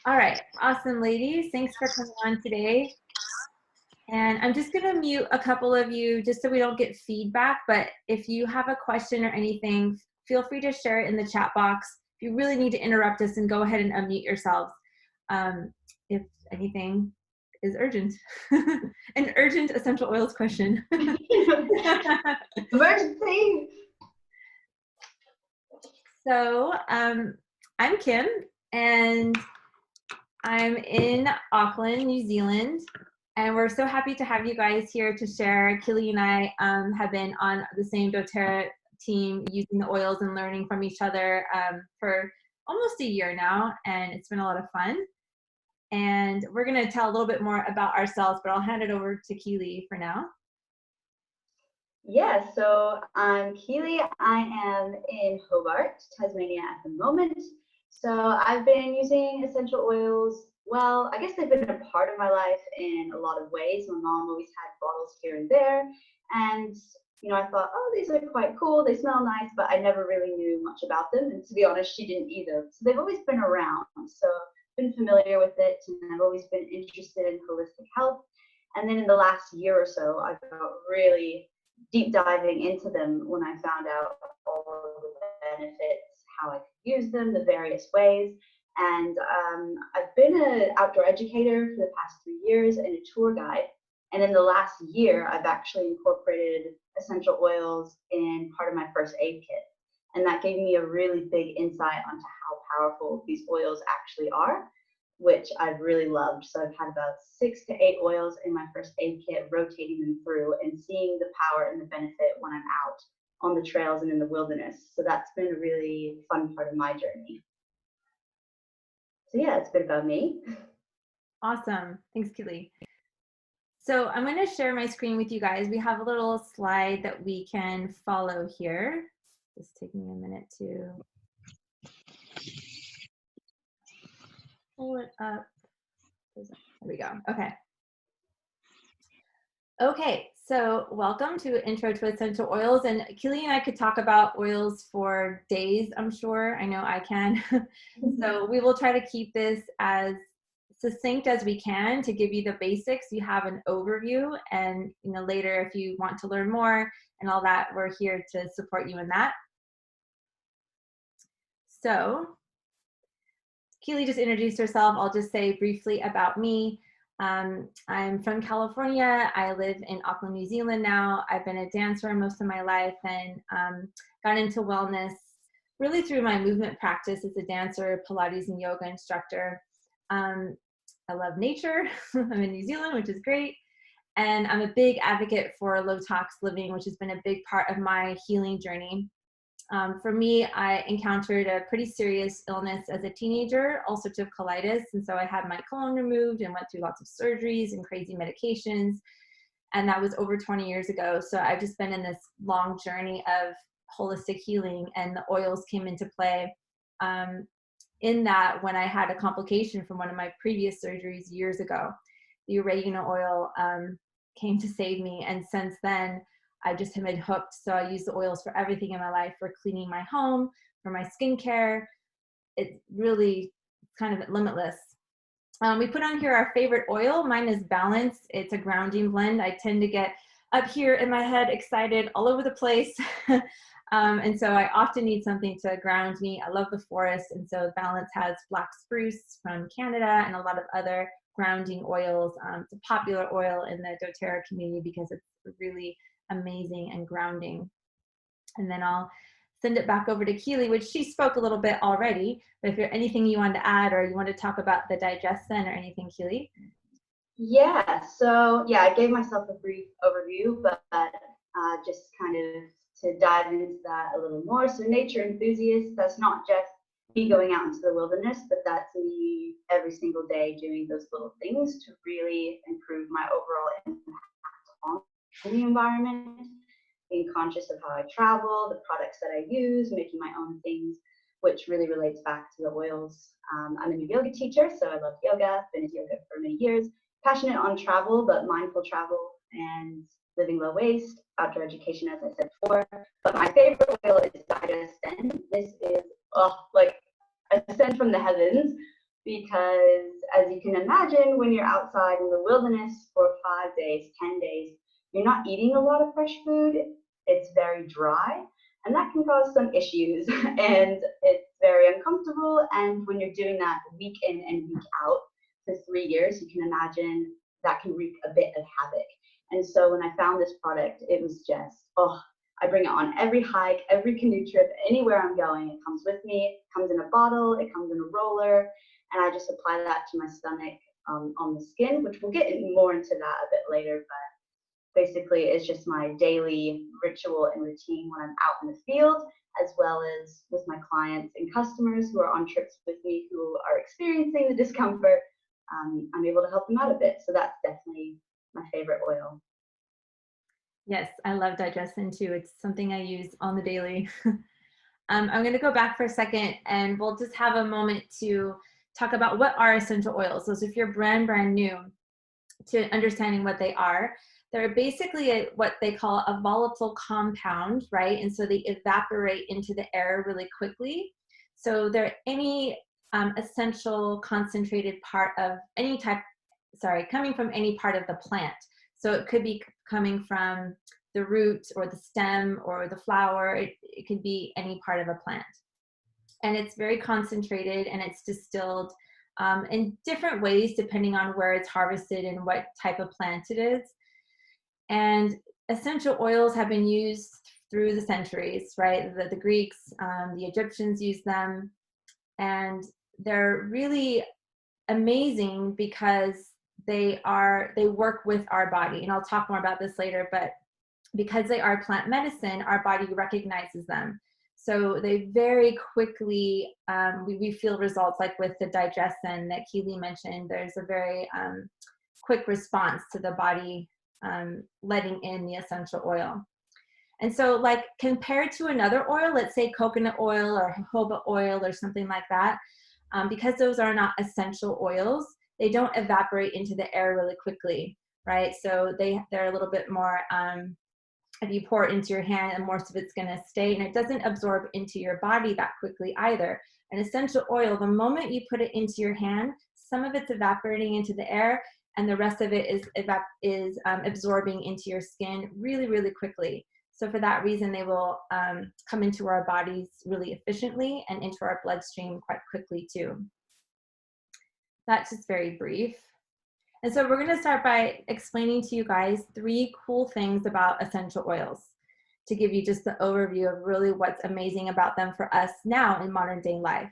All right, awesome, ladies. Thanks for coming on today. And I'm just gonna mute a couple of you just so we don't get feedback, but if you have a question or anything, feel free to share it in the chat box. If you really need to interrupt us, and go ahead and unmute yourselves if anything is urgent. An urgent essential oils question. Emergency! So I'm Kim, and I'm in Auckland, New Zealand, and we're so happy to have you guys here to share. Keely and I have been on the same doTERRA team using the oils and learning from each other for almost a year now, and it's been a lot of fun. And we're going to tell a little bit more about ourselves, but I'll hand it over to Keely for now. Yeah, so I'm Keely. I am in Hobart, Tasmania at the moment. So I've been using essential oils. Well, I guess they've been a part of my life in a lot of ways. My mom always had bottles here and there. And, you know, I thought, oh, these are quite cool. They smell nice, but I never really knew much about them. And to be honest, she didn't either. So they've always been around. So I've been familiar with it, and I've always been interested in holistic health. And then in the last year or so, I got really deep diving into them when I found out all of the benefits, how I could use them, the various ways. And I've been an outdoor educator for the past 3 years and a tour guide. And in the last year, I've actually incorporated essential oils in part of my first aid kit. And that gave me a really big insight onto how powerful these oils actually are, which I've really loved. So I've had about 6 to 8 oils in my first aid kit, rotating them through and seeing the power and the benefit when I'm out on the trails and in the wilderness. So that's been a really fun part of my journey. So yeah, it's been about me. Awesome. Thanks, Keely. So I'm going to share my screen with you guys. We have a little slide that we can follow here. Just take me a minute to pull it up. There we go. Okay. Okay, so welcome to Intro to Essential Oils. And Keely and I could talk about oils for days, I'm sure. I know I can. So we will try to keep this as succinct as we can to give you the basics. You have an overview, and later if you want to learn more and all that, we're here to support you in that. So Keely just introduced herself. I'll just say briefly about me. I'm from California. I live in Auckland, New Zealand now. I've been a dancer most of my life, and got into wellness really through my movement practice as a dancer, Pilates and yoga instructor. I love nature. I'm in New Zealand, which is great. And I'm a big advocate for low tox living, which has been a big part of my healing journey. For me, I encountered a pretty serious illness as a teenager, ulcerative colitis. And so I had my colon removed and went through lots of surgeries and crazy medications. And that was over 20 years ago. So I've just been in this long journey of holistic healing, and the oils came into play in that when I had a complication from one of my previous surgeries years ago. The oregano oil came to save me. And since then, I just have been hooked. So I use the oils for everything in my life, for cleaning my home, for my skincare. It's really kind of limitless. We put on here our favorite oil. Mine is Balance. It's a grounding blend. I tend to get up here in my head, excited all over the place. And so I often need something to ground me. I love the forest. And so Balance has black spruce from Canada and a lot of other grounding oils. It's a popular oil in the doTERRA community because it's really amazing and grounding. And then I'll send it back over to Keely, which she spoke a little bit already, but if there's anything you want to add or you want to talk about the digestion or anything, Keely. Yeah, so yeah, I gave myself a brief overview, but just kind of to dive into that a little more. So nature enthusiast, that's not just me going out into the wilderness, but that's me every single day doing those little things to really improve my overall impact on the environment, being conscious of how I travel, the products that I use, making my own things, which really relates back to the oils. I'm a new yoga teacher, so I love yoga, been in yoga for many years, passionate on travel, but mindful travel and living low waste, outdoor education, as I said before. But my favorite oil is Digescend. This is like a send from the heavens, because as you can imagine, when you're outside in the wilderness for 5 days, 10 days, you're not eating a lot of fresh food. It's very dry, and that can cause some issues, and it's very uncomfortable. And when you're doing that week in and week out for 3 years, you can imagine that can wreak a bit of havoc. And so when I found this product, it was just, oh, I bring it on every hike, every canoe trip, anywhere I'm going. It comes with me, it comes in a bottle, it comes in a roller, and I just apply that to my stomach on the skin, which we'll get more into that a bit later. But basically, it's just my daily ritual and routine when I'm out in the field, as well as with my clients and customers who are on trips with me who are experiencing the discomfort. I'm able to help them out a bit. So that's definitely my favorite oil. Yes, I love digestin too. It's something I use on the daily. I'm going to go back for a second, and we'll just have a moment to talk about what are essential oils. So if you're brand new to understanding what they are, they're basically what they call a volatile compound, right? And so they evaporate into the air really quickly. So they're any essential concentrated part of any type, coming from any part of the plant. So it could be coming from the root or the stem or the flower. It could be any part of a plant. And it's very concentrated, and it's distilled in different ways depending on where it's harvested and what type of plant it is. And essential oils have been used through the centuries, right? The Greeks, the Egyptians used them, and they're really amazing because they work with our body. And I'll talk more about this later, but because they are plant medicine, our body recognizes them. So they very quickly, we feel results, like with the digestin that Keely mentioned. There's a very quick response to the body letting in the essential oil. And so, like, compared to another oil, let's say coconut oil or jojoba oil or something like that, because those are not essential oils, they don't evaporate into the air really quickly, right? So they're a little bit more, if you pour it into your hand, and most of it's going to stay, and it doesn't absorb into your body that quickly either. An essential oil, the moment you put it into your hand, some of it's evaporating into the air, and the rest of it is absorbing into your skin really, really quickly. So for that reason, they will come into our bodies really efficiently and into our bloodstream quite quickly too. That's just very brief. And so we're going to start by explaining to you guys 3 cool things about essential oils to give you just the overview of really what's amazing about them for us now in modern day life.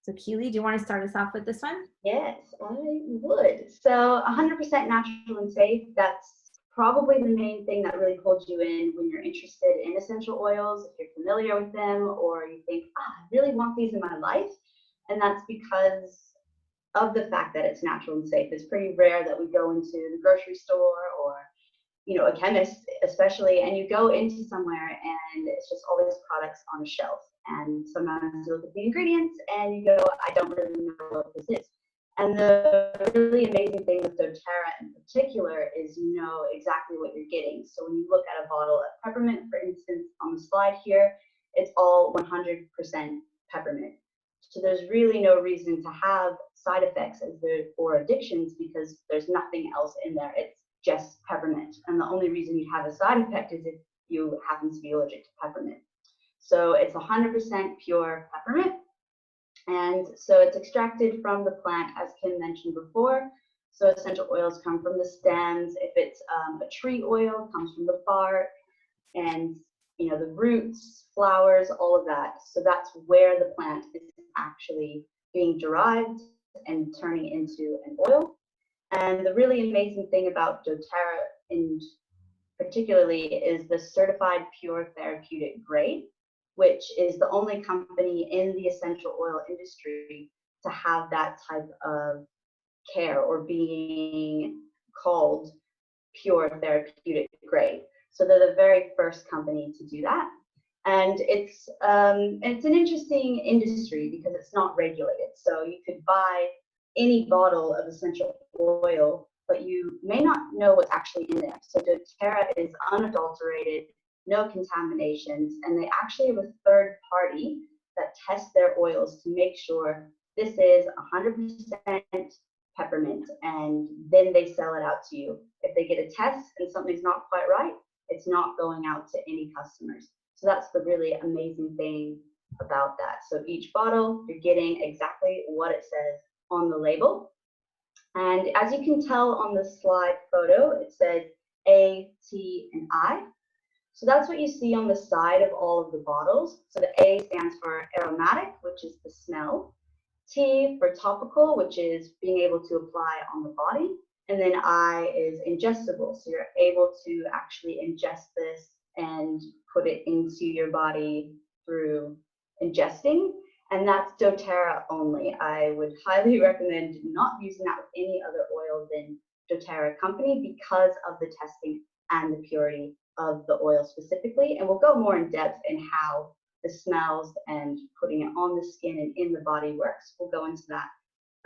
So Keely, do you want to start us off with this one? Yes, I would. So 100% natural and safe, that's probably the main thing that really holds you in when you're interested in essential oils, if you're familiar with them, or you think, I really want these in my life. And that's because of the fact that it's natural and safe. It's pretty rare that we go into the grocery store or, a chemist especially, and you go into somewhere and it's just all these products on a shelf. And sometimes you look at the ingredients and you go, I don't really know what this is. And the really amazing thing with doTERRA in particular is you know exactly what you're getting. So when you look at a bottle of peppermint, for instance, on the slide here, it's all 100% peppermint. So there's really no reason to have side effects as there for addictions, because there's nothing else in there. It's just peppermint. And the only reason you have a side effect is if you happen to be allergic to peppermint. So it's 100% pure peppermint. And so it's extracted from the plant, as Kim mentioned before. So essential oils come from the stems. If it's a tree oil, it comes from the bark, and the roots, flowers, all of that. So that's where the plant is actually being derived and turning into an oil. And the really amazing thing about doTERRA in particularly is the certified pure therapeutic grade, which is the only company in the essential oil industry to have that type of care, or being called pure therapeutic grade. So they're the very first company to do that. And it's an interesting industry because it's not regulated. So you could buy any bottle of essential oil, but you may not know what's actually in there. So doTERRA is unadulterated, no contaminations, and they actually have a third party that tests their oils to make sure this is 100% peppermint, and then they sell it out to you. If they get a test and something's not quite right, it's not going out to any customers. So that's the really amazing thing about that. So each bottle, you're getting exactly what it says on the label. And as you can tell on the slide photo, it says A, T, and I. So that's what you see on the side of all of the bottles. So the A stands for aromatic, which is the smell. T for topical, which is being able to apply on the body. And then I is ingestible. So you're able to actually ingest this and put it into your body through ingesting. And that's doTERRA only. I would highly recommend not using that with any other oil than doTERRA company because of the testing and the purity of the oil specifically. And we'll go more in depth in how the smells and putting it on the skin and in the body works. We'll go into that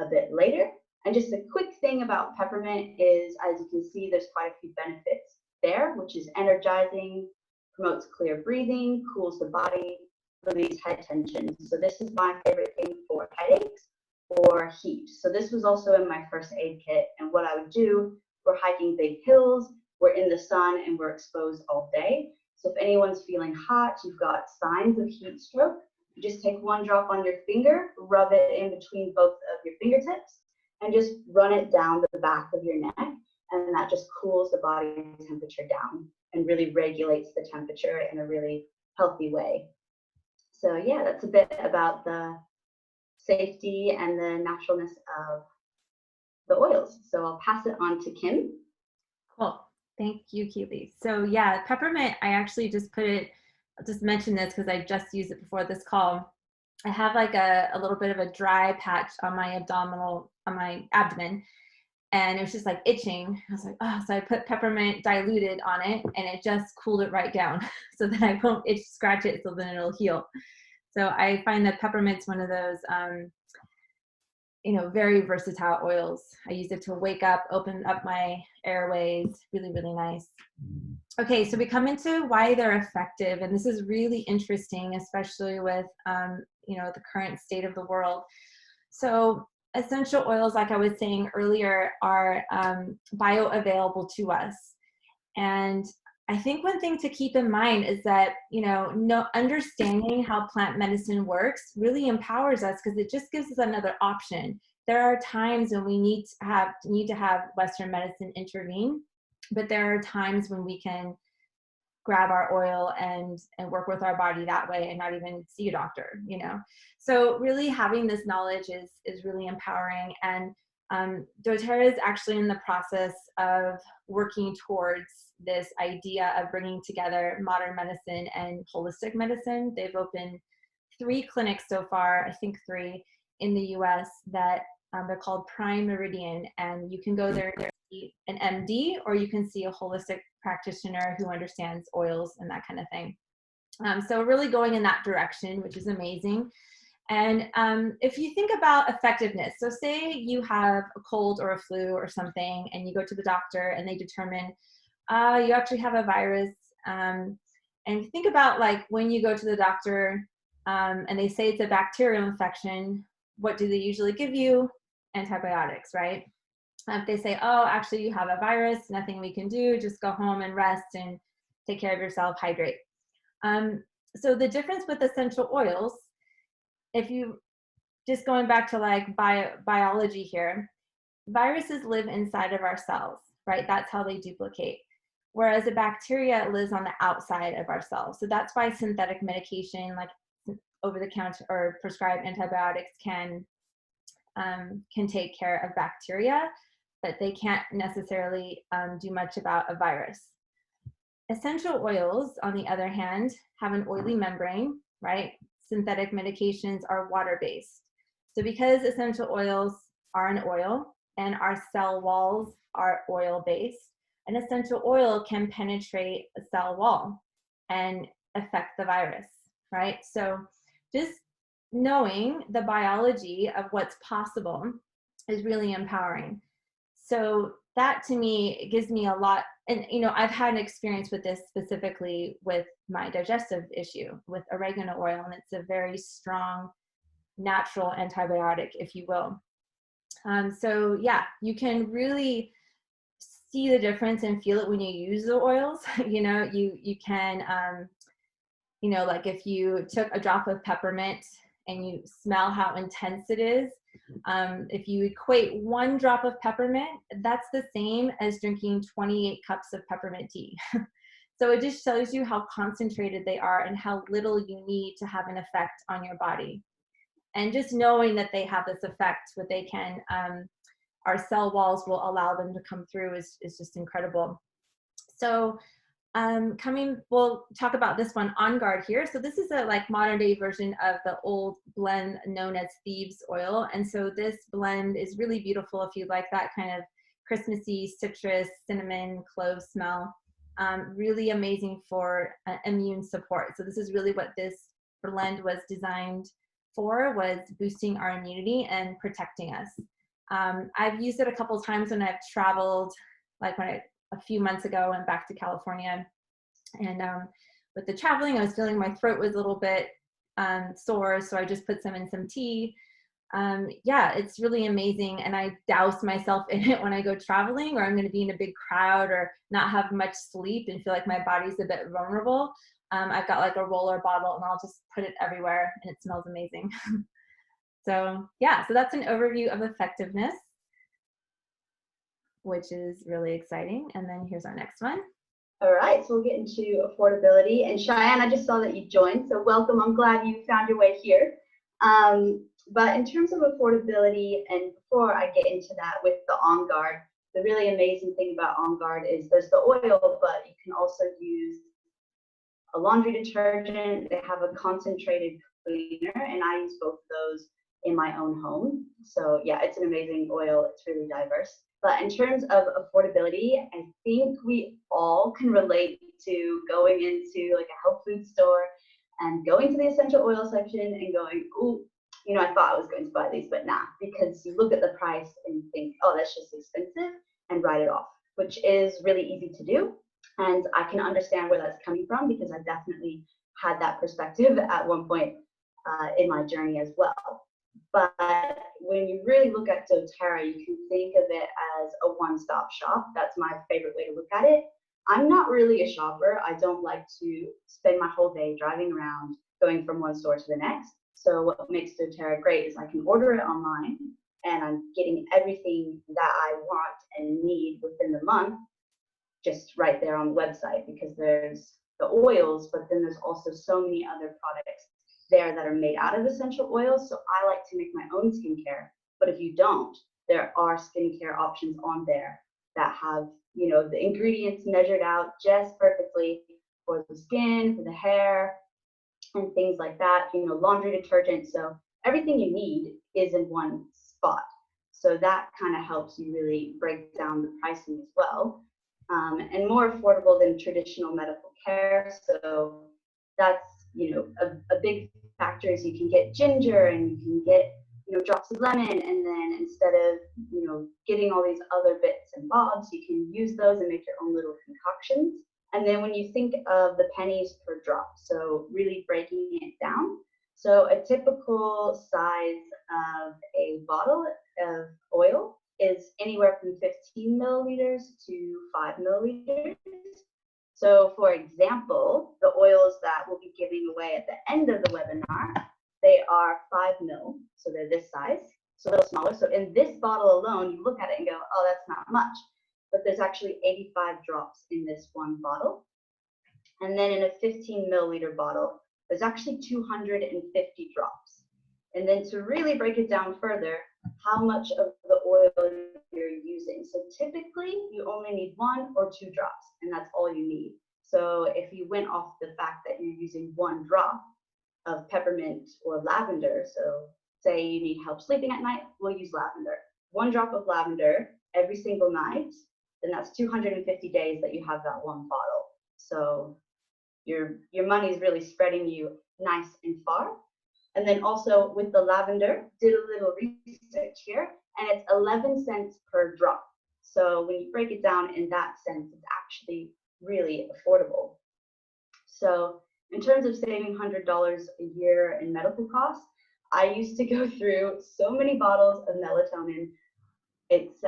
a bit later. And just a quick thing about peppermint is, as you can see, there's quite a few benefits there, which is energizing, promotes clear breathing, cools the body, relieves head tension. So this is my favorite thing for headaches or heat. So this was also in my first aid kit. And what I would do, we're hiking big hills, we're in the sun, and we're exposed all day. So if anyone's feeling hot, you've got signs of heat stroke, you just take one drop on your finger, rub it in between both of your fingertips, and just run it down the back of your neck. And that just cools the body temperature down and really regulates the temperature in a really healthy way. So yeah, that's a bit about the safety and the naturalness of the oils. So I'll pass it on to Kim. Cool. Thank you, Keely. So yeah, peppermint, I actually just I'll just mention this because I just used it before this call. I have like a little bit of a dry patch on my abdomen, and it was just like itching. I was like, oh, so I put peppermint diluted on it, and it just cooled it right down so that I won't scratch it, so then it'll heal. So I find that peppermint's one of those, very versatile oils. I use it to wake up, open up my airways, really, really nice. Okay, so we come into why they're effective, and this is really interesting, especially with, the current state of the world. So essential oils, like I was saying earlier, are bioavailable to us. And I think one thing to keep in mind is that, understanding how plant medicine works really empowers us because it just gives us another option. There are times when we need to have Western medicine intervene, but there are times when we can grab our oil and work with our body that way and not even see a doctor, So really having this knowledge is really empowering. And doTERRA is actually in the process of working towards this idea of bringing together modern medicine and holistic medicine. They've opened 3 clinics so far, I think 3 in the US that they're called Prime Meridian, and you can go there and see an MD, or you can see a holistic practitioner who understands oils and that kind of thing. So we're really going in that direction, which is amazing. And if you think about effectiveness, so say you have a cold or a flu or something, and you go to the doctor and they determine you actually have a virus. And think about like when you go to the doctor and they say it's a bacterial infection, what do they usually give you? Antibiotics, right? If they say, oh, actually you have a virus, nothing we can do, just go home and rest and take care of yourself, hydrate. So the difference with essential oils, if you just going back to like biology here, viruses live inside of our cells, right? That's how they duplicate. Whereas a bacteria lives on the outside of our cells. So that's why synthetic medication, like over-the-counter or prescribed antibiotics, can take care of bacteria, but they can't necessarily do much about a virus. Essential oils, on the other hand, have an oily membrane, right? Synthetic medications are water-based. So because essential oils are an oil and our cell walls are oil-based, an essential oil can penetrate a cell wall and affect the virus, right? So just knowing the biology of what's possible is really empowering. So that to me gives me a lot, and I've had an experience with this specifically with my digestive issue with oregano oil, and it's a very strong natural antibiotic, if you will. So yeah, you can really see the difference and feel it when you use the oils. You can, like if you took a drop of peppermint and you smell how intense it is, if you equate 1 drop of peppermint, that's the same as drinking 28 cups of peppermint tea. So it just shows you how concentrated they are and how little you need to have an effect on your body. And just knowing that they have this effect, what they can, our cell walls will allow them to come through is just incredible. So we'll talk about this one, On Guard here. So this is a like modern day version of the old blend known as Thieves Oil. And so this blend is really beautiful if you like that kind of Christmassy citrus, cinnamon, clove smell. Really amazing for immune support. So this is really what this blend was designed for, was boosting our immunity and protecting us. I've used it a couple of times when I've traveled, like a few months ago, went back to California, and with the traveling, I was feeling my throat was a little bit sore, so I just put some in some tea. Yeah, it's really amazing, and I douse myself in it when I go traveling, or I'm going to be in a big crowd or not have much sleep and feel like my body's a bit vulnerable. I've got like a roller bottle, and I'll just put it everywhere, and it smells amazing. So yeah, so that's an overview of effectiveness, which is really exciting. And then here's our next one. All right, so we'll get into affordability. And Cheyenne, I just saw that you joined, so welcome. I'm glad you found your way here. But in terms of affordability, and before I get into that with the On Guard, the really amazing thing about On Guard is there's the oil, but you can also use a laundry detergent. They have a concentrated cleaner, and I use both of those in my own home. So yeah, it's an amazing oil. It's really diverse. But in terms of affordability, I think we all can relate to going into like a health food store and going to the essential oil section and going, ooh, I thought I was going to buy these, but nah, because you look at the price and you think, oh, that's just expensive, and write it off, which is really easy to do. And I can understand where that's coming from, because I definitely had that perspective at one point in my journey as well. But when you really look at doTERRA, you can think of it as a one-stop shop. That's my favorite way to look at it. I'm not really a shopper. I don't like to spend my whole day driving around, going from one store to the next. So what makes doTERRA great is I can order it online, and I'm getting everything that I want and need within the month just right there on the website, because there's the oils, but then there's also so many other products there that are made out of essential oils. So I like to make my own skincare, but if you don't, there are skincare options on there that have, the ingredients measured out just perfectly for the skin, for the hair, and things like that, laundry detergent. So everything you need is in one spot. So that kind of helps you really break down the pricing as well. And more affordable than traditional medical care. So that's, a big factor is you can get ginger, and you can get, drops of lemon, and then instead of, getting all these other bits and bobs, you can use those and make your own little concoctions. And then when you think of the pennies per drop, so really breaking it down. So a typical size of a bottle of oil is anywhere from 15 milliliters to 5 milliliters. So for example, the oils that we'll be giving away at the end of the webinar, they are 5 mil, so they're this size, so a little smaller. So in this bottle alone, you look at it and go, oh, that's not much. But there's actually 85 drops in this one bottle. And then in a 15 milliliter bottle, there's actually 250 drops. And then to really break it down further, how much of the oil you're using. So typically you only need 1 or 2 drops, and that's all you need. So if you went off the fact that you're using 1 drop of peppermint or lavender, so say you need help sleeping at night, we'll use lavender. 1 drop of lavender every single night, then that's 250 days that you have that 1 bottle. So your money is really spreading you nice and far. And then also with the lavender, did a little research here, and it's 11 cents per drop. So when you break it down in that sense, it's actually really affordable. So in terms of saving $100 a year in medical costs, I used to go through so many bottles of melatonin. It's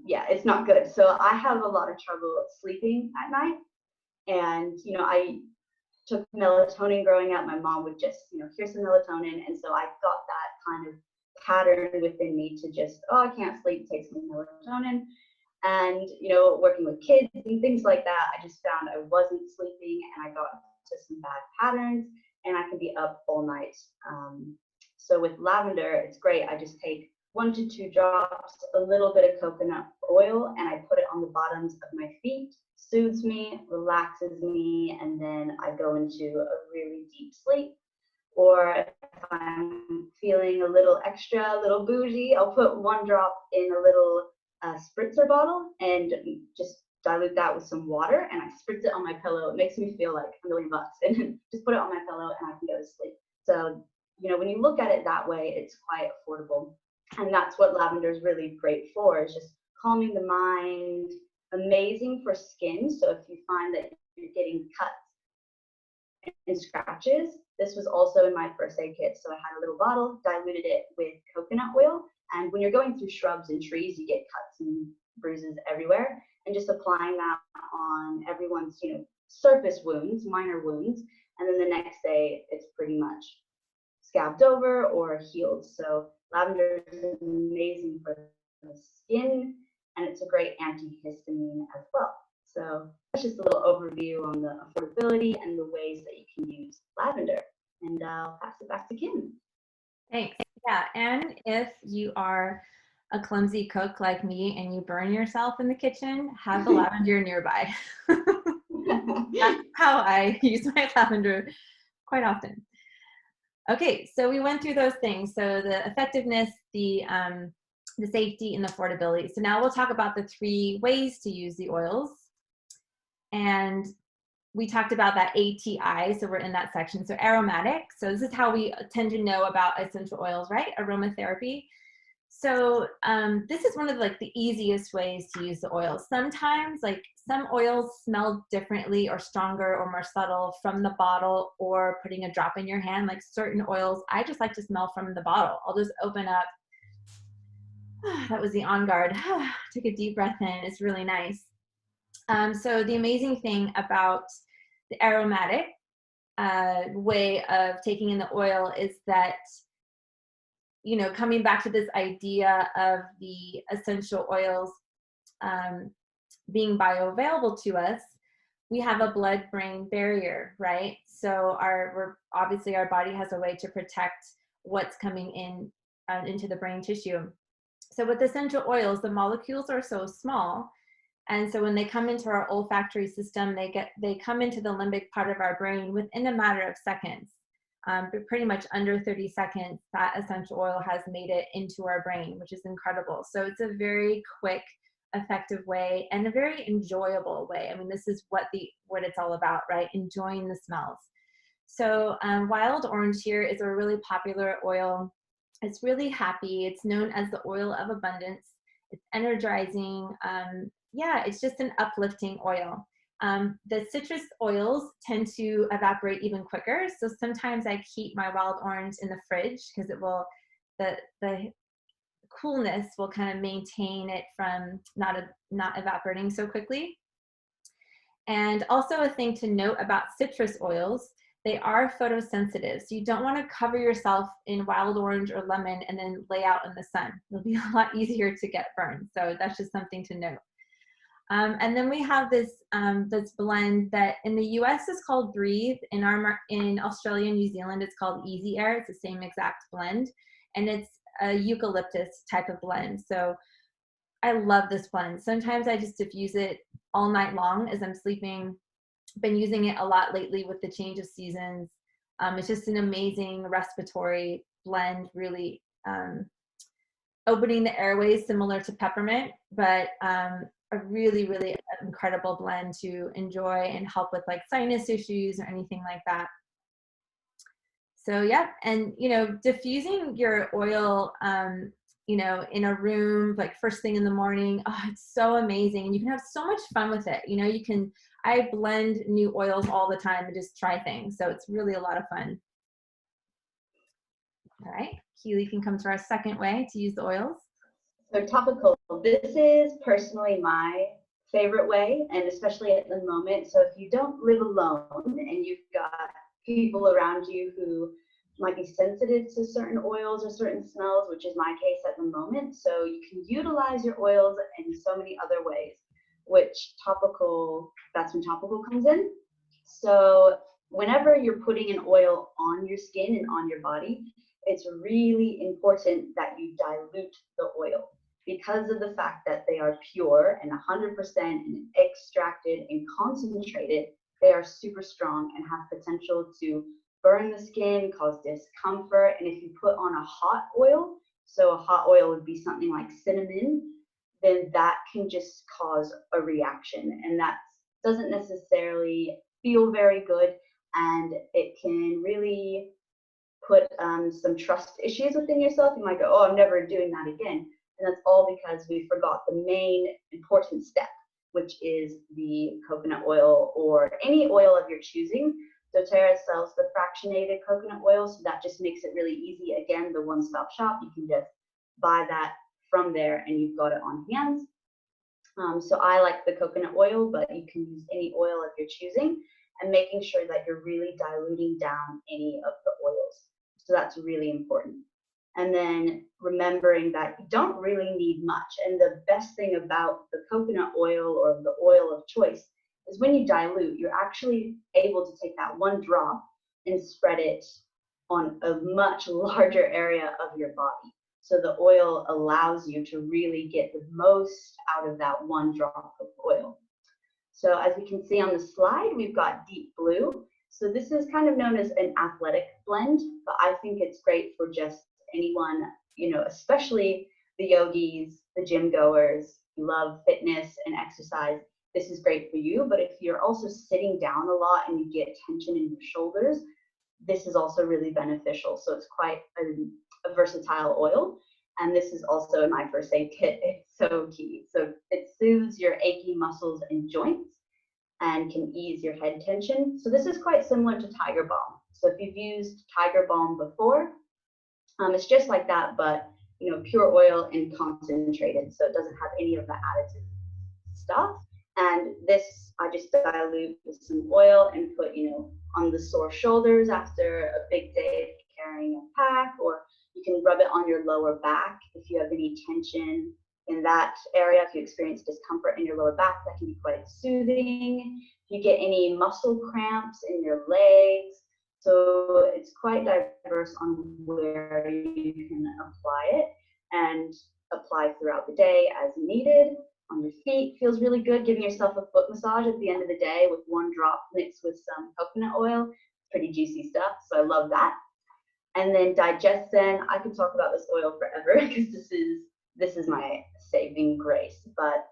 yeah, it's not good. So I have a lot of trouble sleeping at night. And I took melatonin growing up. My mom would just, here's some melatonin. And so I got that kind of pattern within me to just, oh, I can't sleep, take some melatonin. And, working with kids and things like that, I just found I wasn't sleeping and I got into some bad patterns and I could be up all night. So with lavender, it's great. I just take 1 to 2 drops, a little bit of coconut oil, and I put it on the bottoms of my feet. Soothes me, relaxes me, and then I go into a really deep sleep. Or if I'm feeling a little extra, a little bougie, I'll put 1 drop in a little spritzer bottle and just dilute that with some water, and I spritz it on my pillow. It makes me feel like $1,000,000, and just put it on my pillow and I can go to sleep. So, when you look at it that way, it's quite affordable. And that's what lavender is really great for, is just calming the mind, amazing for skin. So if you find that you're getting cuts and scratches, this was also in my first aid kit. So I had a little bottle, diluted it with coconut oil. And when you're going through shrubs and trees, you get cuts and bruises everywhere. And just applying that on everyone's, surface wounds, minor wounds. And then the next day, it's pretty much scabbed over or healed. So lavender is amazing for the skin, and it's a great antihistamine as well. So that's just a little overview on the affordability and the ways that you can use lavender. And I'll pass it back to Kim. Thanks. Yeah, and if you are a clumsy cook like me and you burn yourself in the kitchen, have the lavender nearby. That's how I use my lavender quite often. Okay, so we went through those things. So the effectiveness, the safety, and the affordability. So now we'll talk about the 3 ways to use the oils. And we talked about that ATI, so we're in that section. So aromatic, so this is how we tend to know about essential oils, right? Aromatherapy. So this is one of the easiest ways to use the oils. Sometimes some oils smell differently or stronger or more subtle from the bottle or putting a drop in your hand. Like certain oils, I just like to smell from the bottle. I'll just open up. That was the On Guard. Take a deep breath in. It's really nice. So the amazing thing about the aromatic way of taking in the oil is that, coming back to this idea of the essential oils being bioavailable to us, we have a blood-brain barrier, right? So obviously our body has a way to protect what's coming in into the brain tissue. So with essential oils, the molecules are so small, and so when they come into our olfactory system, they come into the limbic part of our brain within a matter of seconds. But pretty much under 30 seconds, that essential oil has made it into our brain, which is incredible. So it's a very quick, effective way and a very enjoyable way. I mean, this is what it's all about, right? Enjoying the smells. So wild orange here is a really popular oil. It's really happy. It's known as the oil of abundance. It's energizing. Yeah, it's just an uplifting oil. The citrus oils tend to evaporate even quicker. So sometimes I keep my wild orange in the fridge because the coolness will kind of maintain it from not evaporating so quickly. And also a thing to note about citrus oils, they are photosensitive. So you don't want to cover yourself in wild orange or lemon and then lay out in the sun. It'll be a lot easier to get burned. So that's just something to note. And then we have this blend that in the US is called Breathe. In Australia and New Zealand, it's called Easy Air. It's the same exact blend. And it's a eucalyptus type of blend. So I love this blend. Sometimes I just diffuse it all night long as I'm sleeping. Been using it a lot lately with the change of seasons. It's just an amazing respiratory blend, really opening the airways similar to peppermint, but a really, really incredible blend to enjoy and help with sinus issues or anything like that. So yeah, and diffusing your oil in a room first thing in the morning, it's so amazing, and you can have so much fun with it. I blend new oils all the time and just try things, so it's really a lot of fun. All right, Keely can come to our second way to use the oils. So topical, this is personally my favorite way, and especially at the moment. So if you don't live alone and you've got people around you who might be sensitive to certain oils or certain smells, which is my case at the moment. So you can utilize your oils in so many other ways, which topical, that's when topical comes in. So whenever you're putting an oil on your skin and on your body, it's really important that you dilute the oil because of the fact that they are pure and 100% extracted and concentrated. They are super strong and have potential to burn the skin, cause discomfort. And if you put on a hot oil, so a hot oil would be something like cinnamon, then that can just cause a reaction. And that doesn't necessarily feel very good. And it can really put some trust issues within yourself. You might go, oh, I'm never doing that again. And that's all because we forgot the main important step, which is the coconut oil or any oil of your choosing. doTERRA sells the fractionated coconut oil, so that just makes it really easy. Again, the one-stop shop, you can just buy that from there and you've got it on hand. So I like the coconut oil, but you can use any oil of your choosing, and making sure that you're really diluting down any of the oils. So that's really important. And then remembering that you don't really need much. And the best thing about the coconut oil or the oil of choice is when you dilute, you're actually able to take that one drop and spread it on a much larger area of your body. So the oil allows you to really get the most out of that one drop of oil. So as we can see on the slide, we've got deep blue. So this is kind of known as an athletic blend, but I think it's great for just anyone, you know, especially the yogis, the gym goers, who love fitness and exercise. This is great for you. But if you're also sitting down a lot and you get tension in your shoulders, this is also really beneficial. So it's quite a versatile oil. And this is also in my first aid kit. It's so key. So it soothes your achy muscles and joints and can ease your head tension. So this is quite similar to Tiger Balm. So if you've used Tiger Balm before, it's just like that, but you know, pure oil and concentrated. So it doesn't have any of the additive stuff. And this, I just dilute with some oil and put, you know, on the sore shoulders after a big day of carrying a pack, or you can rub it on your lower back if you have any tension in that area. If you experience discomfort in your lower back, that can be quite soothing. If you get any muscle cramps in your legs, so it's quite diverse on where you can apply it, and apply throughout the day as needed. On your feet, feels really good, giving yourself a foot massage at the end of the day with one drop mixed with some coconut oil. Pretty juicy stuff, so I love that. And then digestion, I could talk about this oil forever because this is my saving grace. But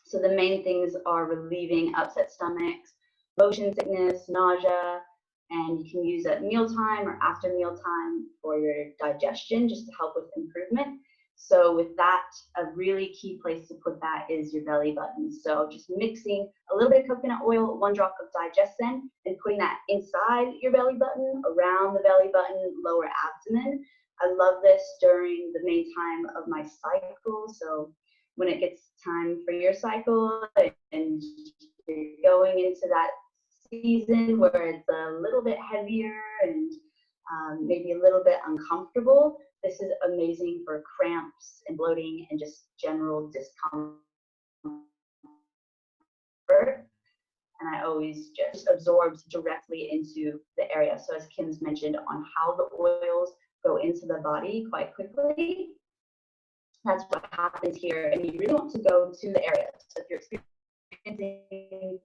so the main things are relieving upset stomachs, motion sickness, nausea, and you can use at mealtime or after mealtime for your digestion just to help with improvement. So with that, a really key place to put that is your belly button. So just mixing a little bit of coconut oil, one drop of digestion, and putting that inside your belly button, around the belly button, lower abdomen. I love this during the main time of my cycle. So when it gets time for your cycle and you're going into that season where it's a little bit heavier and maybe a little bit uncomfortable, this is amazing for cramps and bloating and just general discomfort. And I always just absorbs directly into the area. So as Kim's mentioned on how the oils go into the body quite quickly, that's what happens here. And you really want to go to the area. So if you're experiencing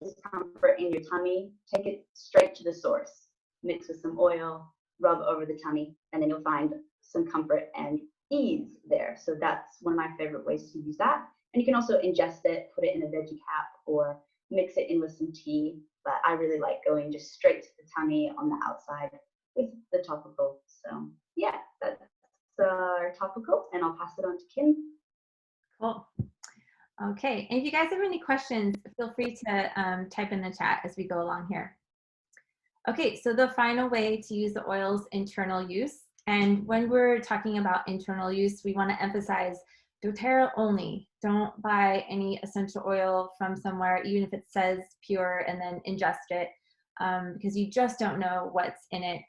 discomfort in your tummy, take it straight to the source. Mix with some oil, rub over the tummy, and then you'll find some comfort and ease there. So that's one of my favorite ways to use that. And you can also ingest it, put it in a veggie cap, or mix it in with some tea. But I really like going just straight to the tummy on the outside with the topical. So yeah, that's our topical, and I'll pass it on to Kim. Cool. Okay, and if you guys have any questions, feel free to type in the chat as we go along here. Okay, so the final way to use the oil's internal use And when we're talking about internal use, we want to emphasize doTERRA only. Don't buy any essential oil from somewhere, even if it says pure, and then ingest it, because you just don't know what's in it.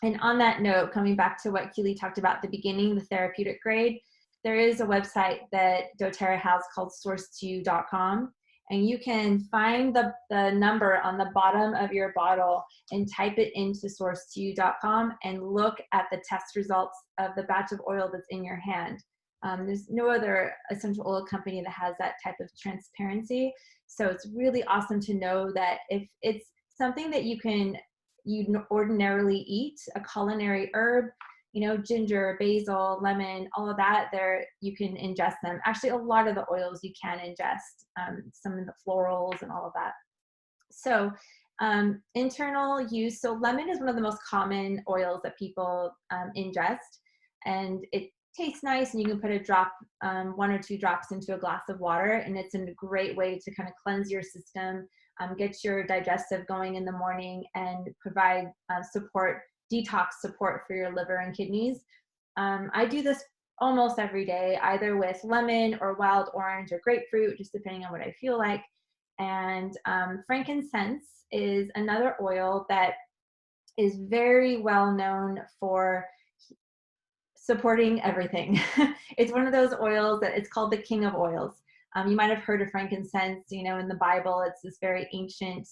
And on that note, coming back to what Keely talked about at the beginning, the therapeutic grade, there is a website that doTERRA has called source2.com, and you can find the number on the bottom of your bottle and type it into source2.com and look at the test results of the batch of oil that's in your hand. There's no other essential oil company that has that type of transparency. So it's really awesome to know that if it's something that you ordinarily eat, a culinary herb, ginger, basil, lemon, all of that, you can ingest them. Actually, a lot of the oils you can ingest, some of the florals and all of that. So internal use, so lemon is one of the most common oils that people ingest, and it tastes nice, and you can put a drop, 1 or 2 drops into a glass of water, and it's a great way to kind of cleanse your system, get your digestive going in the morning, and provide detox support for your liver and kidneys. I do this almost every day, either with lemon or wild orange or grapefruit, just depending on what I feel like. And frankincense is another oil that is very well known for supporting everything. It's one of those oils that it's called the king of oils. You might have heard of frankincense, in the Bible. It's this very ancient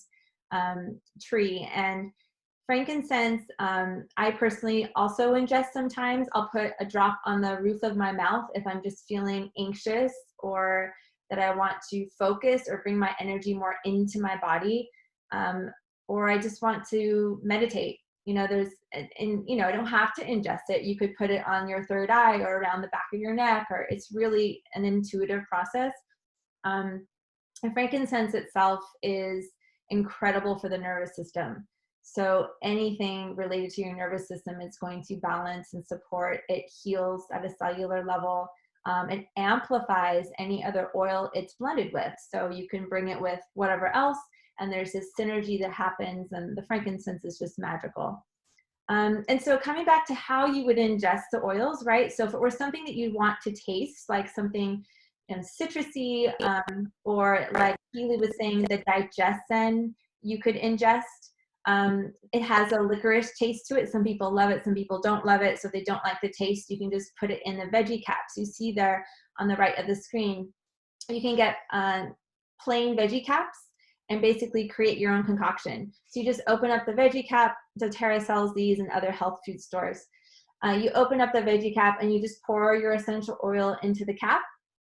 tree. And frankincense, I personally also ingest sometimes. I'll put a drop on the roof of my mouth if I'm just feeling anxious, or that I want to focus or bring my energy more into my body, or I just want to meditate. I don't have to ingest it. You could put it on your third eye or around the back of your neck, or it's really an intuitive process. And frankincense itself is incredible for the nervous system. So anything related to your nervous system is going to balance and support. It heals at a cellular level. It amplifies any other oil it's blended with. So you can bring it with whatever else, and there's this synergy that happens, and the frankincense is just magical. And so coming back to how you would ingest the oils, right? So if it were something that you want to taste, like something citrusy, or like Keely was saying, the digestion you could ingest. It has a licorice taste to it. Some people love it, some people don't love it. So if they don't like the taste, you can just put it in the veggie caps. You see there on the right of the screen, you can get plain veggie caps and basically create your own concoction. So you just open up the veggie cap. doTERRA sells these in other health food stores. You open up the veggie cap and you just pour your essential oil into the cap,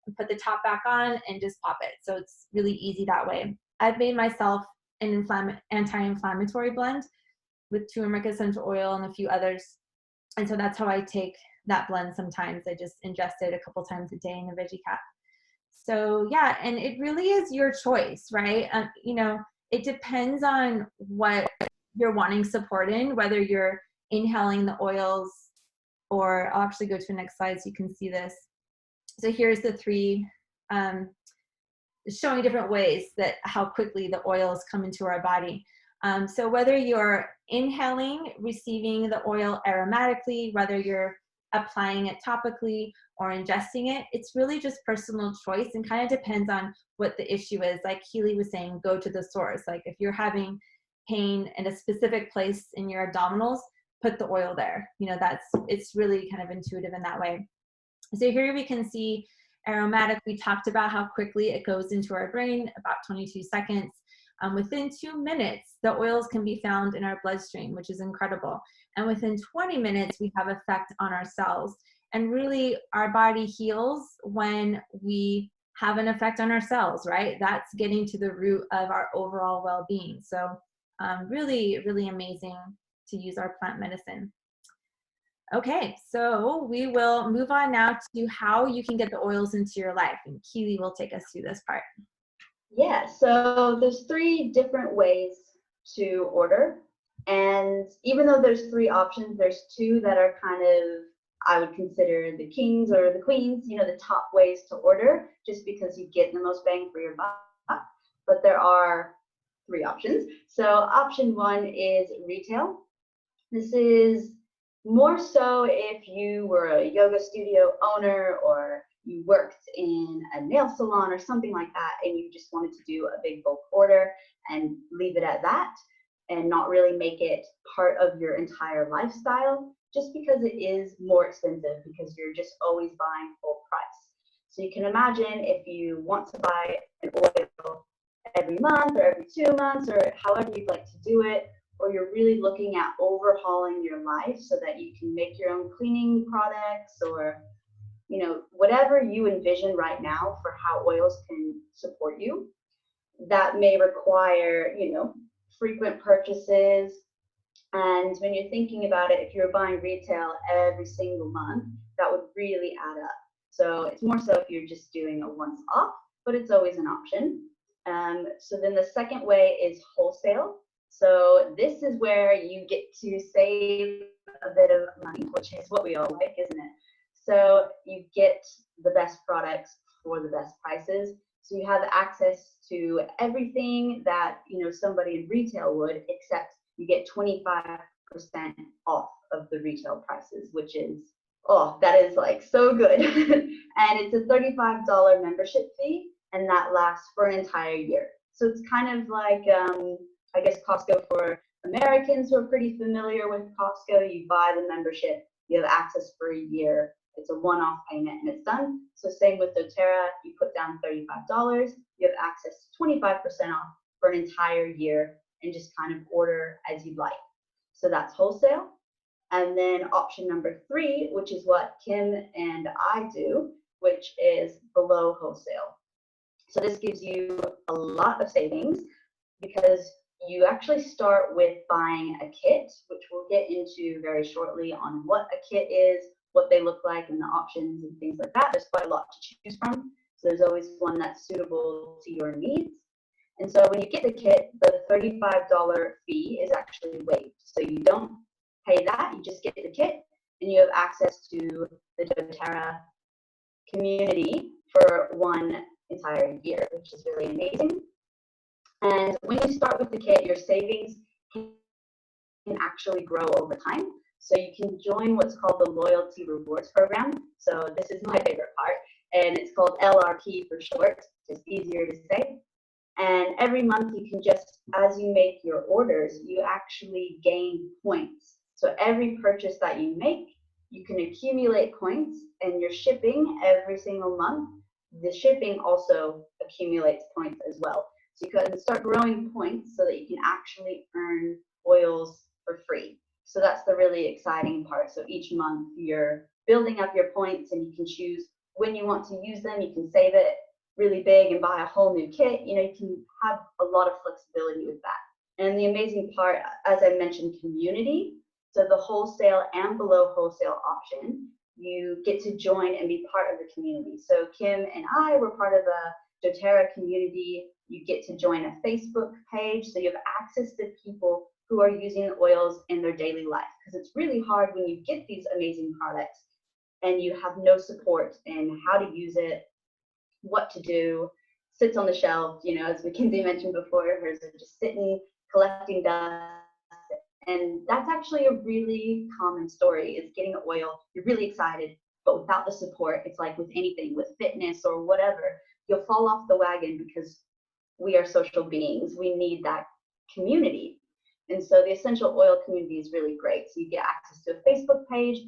and put the top back on, and just pop it. So it's really easy that way. I've made myself an anti-inflammatory blend with turmeric essential oil and a few others. And so that's how I take that blend sometimes. I just ingest it a couple times a day in a veggie cap. So yeah, and it really is your choice, right? It depends on what you're wanting support in, whether you're inhaling the oils, or I'll actually go to the next slide so you can see this. So here's the 3 showing different ways that how quickly the oils come into our body. So whether you're inhaling, receiving the oil aromatically, whether you're applying it topically or ingesting it, it's really just personal choice, and kind of depends on what the issue is. Like Keely was saying, go to the source. Like if you're having pain in a specific place in your abdominals, put the oil there. It's really kind of intuitive in that way. So here we can see Aromatic. We talked about how quickly it goes into our brain, about 22 seconds. Within 2 minutes, the oils can be found in our bloodstream, which is incredible. And within 20 minutes, we have effect on our cells. And really, our body heals when we have an effect on our cells, right? That's getting to the root of our overall well-being. So really, really amazing to use our plant medicine. Okay, so we will move on now to how you can get the oils into your life. And Keely will take us through this part. Yeah, so there's 3 different ways to order. And even though there's 3 options, there's 2 that are kind of, I would consider the kings or the queens, the top ways to order, just because you get the most bang for your buck. But there are 3 options. So option 1 is retail. This is More so if you were a yoga studio owner or you worked in a nail salon or something like that, and you just wanted to do a big bulk order and leave it at that and not really make it part of your entire lifestyle, just because it is more expensive because you're just always buying full price. So you can imagine if you want to buy an oil every month or every 2 months or however you'd like to do it, or you're really looking at overhauling your life so that you can make your own cleaning products, or whatever you envision right now for how oils can support you, that may require frequent purchases. And when you're thinking about it, if you're buying retail every single month, that would really add up. So it's more so if you're just doing a once off, but it's always an option. So then the second way is wholesale. So this is where you get to save a bit of money, which is what we all like, isn't it? So you get the best products for the best prices. So you have access to everything that somebody in retail would, except you get 25% off of the retail prices, which is, oh, that is like so good. And it's a $35 membership fee, and that lasts for an entire year. So it's kind of like, I guess, Costco for Americans who are pretty familiar with Costco. You buy the membership, you have access for a year. It's a one-off payment and it's done. So same with doTERRA, you put down $35, you have access to 25% off for an entire year and just kind of order as you'd like. So that's wholesale. And then option number 3, which is what Kim and I do, which is below wholesale. So this gives you a lot of savings because you actually start with buying a kit, which we'll get into very shortly on what a kit is, what they look like, and the options and things like that. There's quite a lot to choose from. So there's always one that's suitable to your needs. And so when you get the kit, the $35 fee is actually waived. So you don't pay that, you just get the kit, and you have access to the doTERRA community for one entire year, which is really amazing. And when you start with the kit, your savings can actually grow over time. So you can join what's called the Loyalty Rewards Program. So this is my favorite part, and it's called LRP for short, just easier to say. And every month you can just, as you make your orders, you actually gain points. So every purchase that you make, you can accumulate points, and your shipping every single month, the shipping also accumulates points as well. So you can start growing points so that you can actually earn oils for free. So that's the really exciting part. So each month you're building up your points, and you can choose when you want to use them. You can save it really big and buy a whole new kit. You can have a lot of flexibility with that. And the amazing part, as I mentioned, community. So the wholesale and below wholesale option, you get to join and be part of the community. So Kim and I were part of a doTERRA community. You get to join a Facebook page, so you have access to people who are using oils in their daily life, because it's really hard when you get these amazing products and you have no support in how to use it, what to do, sits on the shelf, as Mackenzie mentioned before, hers are just sitting, collecting dust. And that's actually a really common story, is getting oil, you're really excited, but without the support, it's like with anything, with fitness or whatever, you'll fall off the wagon because we are social beings. We need that community. And so the essential oil community is really great. So you get access to a Facebook page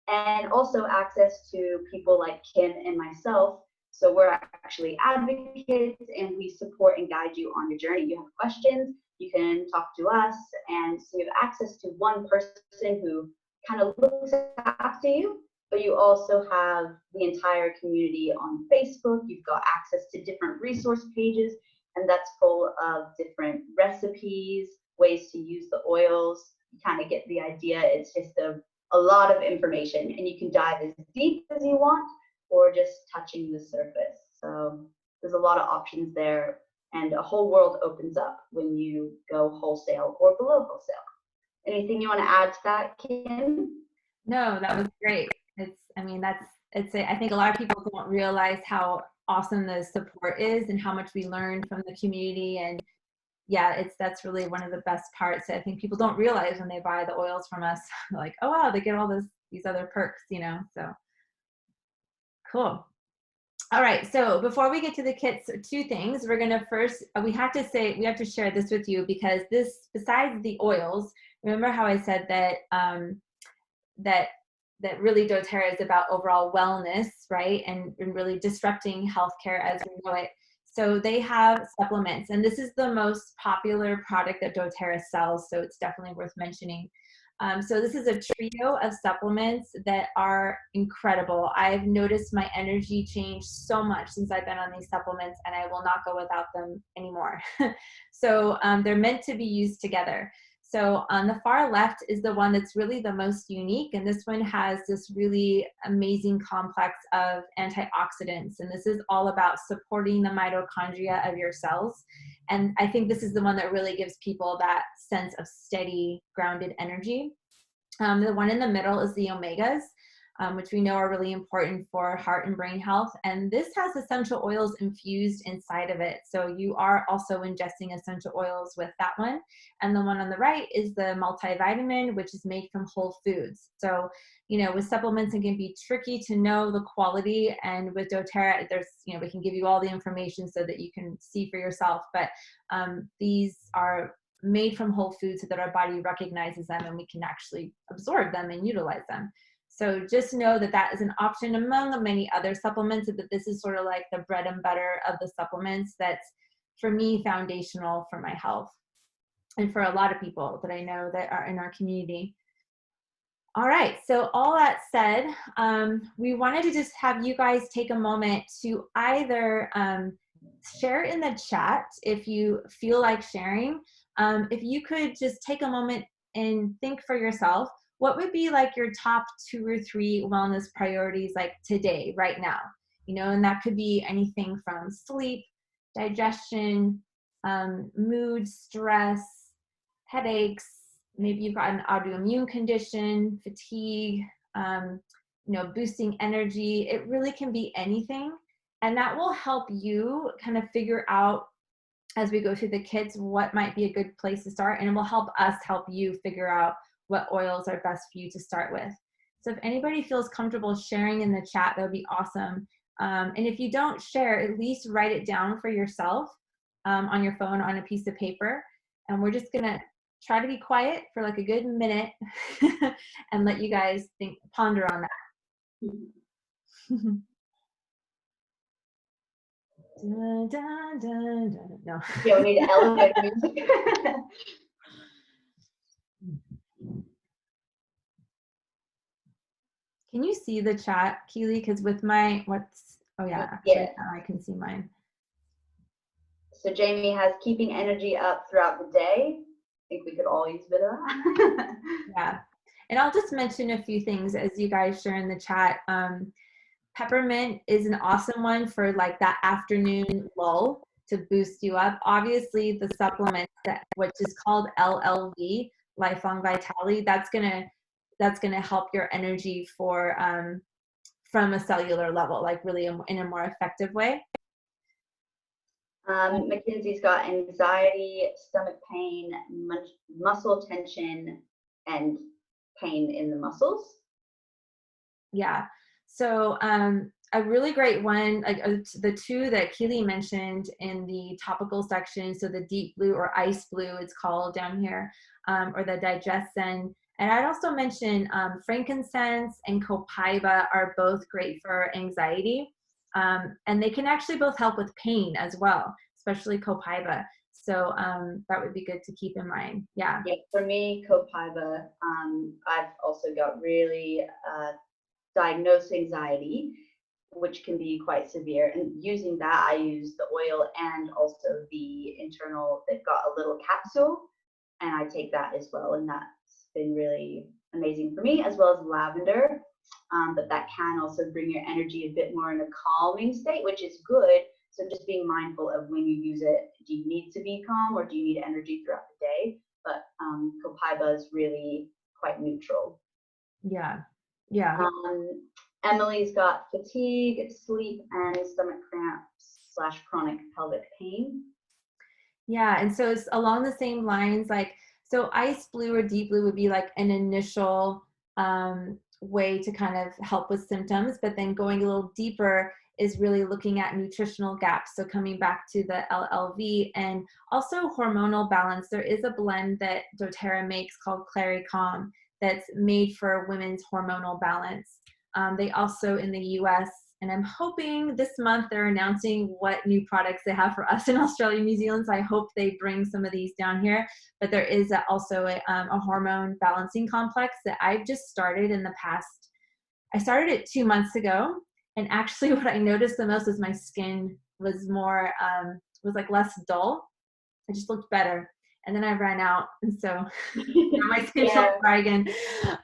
and also access to people like Kim and myself. So we're actually advocates, and we support and guide you on your journey. You have questions, you can talk to us, and so you have access to one person who kind of looks after you, but you also have the entire community on Facebook. You've got access to different resource pages, and that's full of different recipes, ways to use the oils. You kind of get the idea. It's just a lot of information, and you can dive as deep as you want, or just touching the surface. So there's a lot of options there, and a whole world opens up when you go wholesale or below wholesale. Anything you want to add to that, Kim? No, that was great. I think a lot of people don't realize how awesome the support is and how much we learn from the community. And yeah, that's really one of the best parts. I think people don't realize when they buy the oils from us, like, oh wow, they get all these other perks, so cool. All right, so before we get to the kits, two things. We're gonna first, we have to share this with you because this, besides the oils, remember how I said that that that really doTERRA is about overall wellness, right? And really disrupting healthcare as we know it. So they have supplements, and this is the most popular product that doTERRA sells, so it's definitely worth mentioning. So this is a trio of supplements that are incredible. I've noticed my energy change so much since I've been on these supplements, and I will not go without them anymore. So they're meant to be used together. So on the far left is the one that's really the most unique, and this one has this really amazing complex of antioxidants, and this is all about supporting the mitochondria of your cells. And I think this is the one that really gives people that sense of steady, grounded energy. The one in the middle is the omegas, which we know are really important for heart and brain health. And this has essential oils infused inside of it. So you are also ingesting essential oils with that one. And the one on the right is the multivitamin, which is made from whole foods. So, with supplements, it can be tricky to know the quality. And with doTERRA, there's, we can give you all the information so that you can see for yourself. But these are made from whole foods so that our body recognizes them and we can actually absorb them and utilize them. So just know that that is an option among many other supplements, that this is sort of like the bread and butter of the supplements that's, for me, foundational for my health and for a lot of people that I know that are in our community. All right, so all that said, we wanted to just have you guys take a moment to either share in the chat if you feel like sharing. If you could just take a moment and think for yourself, what would be like your top 2 or 3 wellness priorities like today, right now? And that could be anything from sleep, digestion, mood, stress, headaches, maybe you've got an autoimmune condition, fatigue, boosting energy. It really can be anything. And that will help you kind of figure out, as we go through the kits, what might be a good place to start. And it will help us help you figure out what oils are best for you to start with. So if anybody feels comfortable sharing in the chat, that would be awesome. And if you don't share, at least write it down for yourself on your phone on a piece of paper. And we're just gonna try to be quiet for like a good minute and let you guys ponder on that. Dun, dun, dun, dun. No. Yeah, we need elevator music. Can you see the chat, Keely? Because with my, oh yeah, actually Yeah. now I can see mine. So Jamie has keeping energy up throughout the day. I think we could all use a bit of that. Yeah. And I'll just mention a few things as you guys share in the chat. Peppermint is an awesome one for like that afternoon lull to boost you up. Obviously, the supplement which is called LLV, Lifelong Vitality, that's gonna help your energy for from a cellular level, like really in a more effective way. Mackenzie's got anxiety, stomach pain, muscle tension, and pain in the muscles. Yeah. So a really great one, like the 2 that Keely mentioned in the topical section, so the deep blue or ice blue, it's called down here, or the digestin. And I'd also mention frankincense and copaiba are both great for anxiety. And they can actually both help with pain as well, especially copaiba. So that would be good to keep in mind. Yeah. Yeah, for me, copaiba, I've also got really diagnosed anxiety, which can be quite severe. And using that, I use the oil and also the internal, they've got a little capsule, and I take that as well. And that's been really amazing for me, as well as lavender. But that can also bring your energy a bit more in a calming state, which is good. So just being mindful of when you use it. Do you need to be calm, or do you need energy throughout the day? But copaiba is really quite neutral. Yeah. Yeah. Emily's got fatigue, sleep, and stomach cramps / chronic pelvic pain. Yeah, and so it's along the same lines, like, so ice blue or deep blue would be like an initial way to kind of help with symptoms, but then going a little deeper is really looking at nutritional gaps. So coming back to the LLV and also hormonal balance. There is a blend that doTERRA makes called Clary Calm that's made for women's hormonal balance. They also in the US, and I'm hoping this month they're announcing what new products they have for us in Australia and New Zealand. So I hope they bring some of these down here. But there is also a hormone balancing complex that I've just started in the past. I started it 2 months ago. And actually what I noticed the most was my skin was more, was like less dull. It just looked better. And then I ran out. And so my skin feels Yeah. dry again.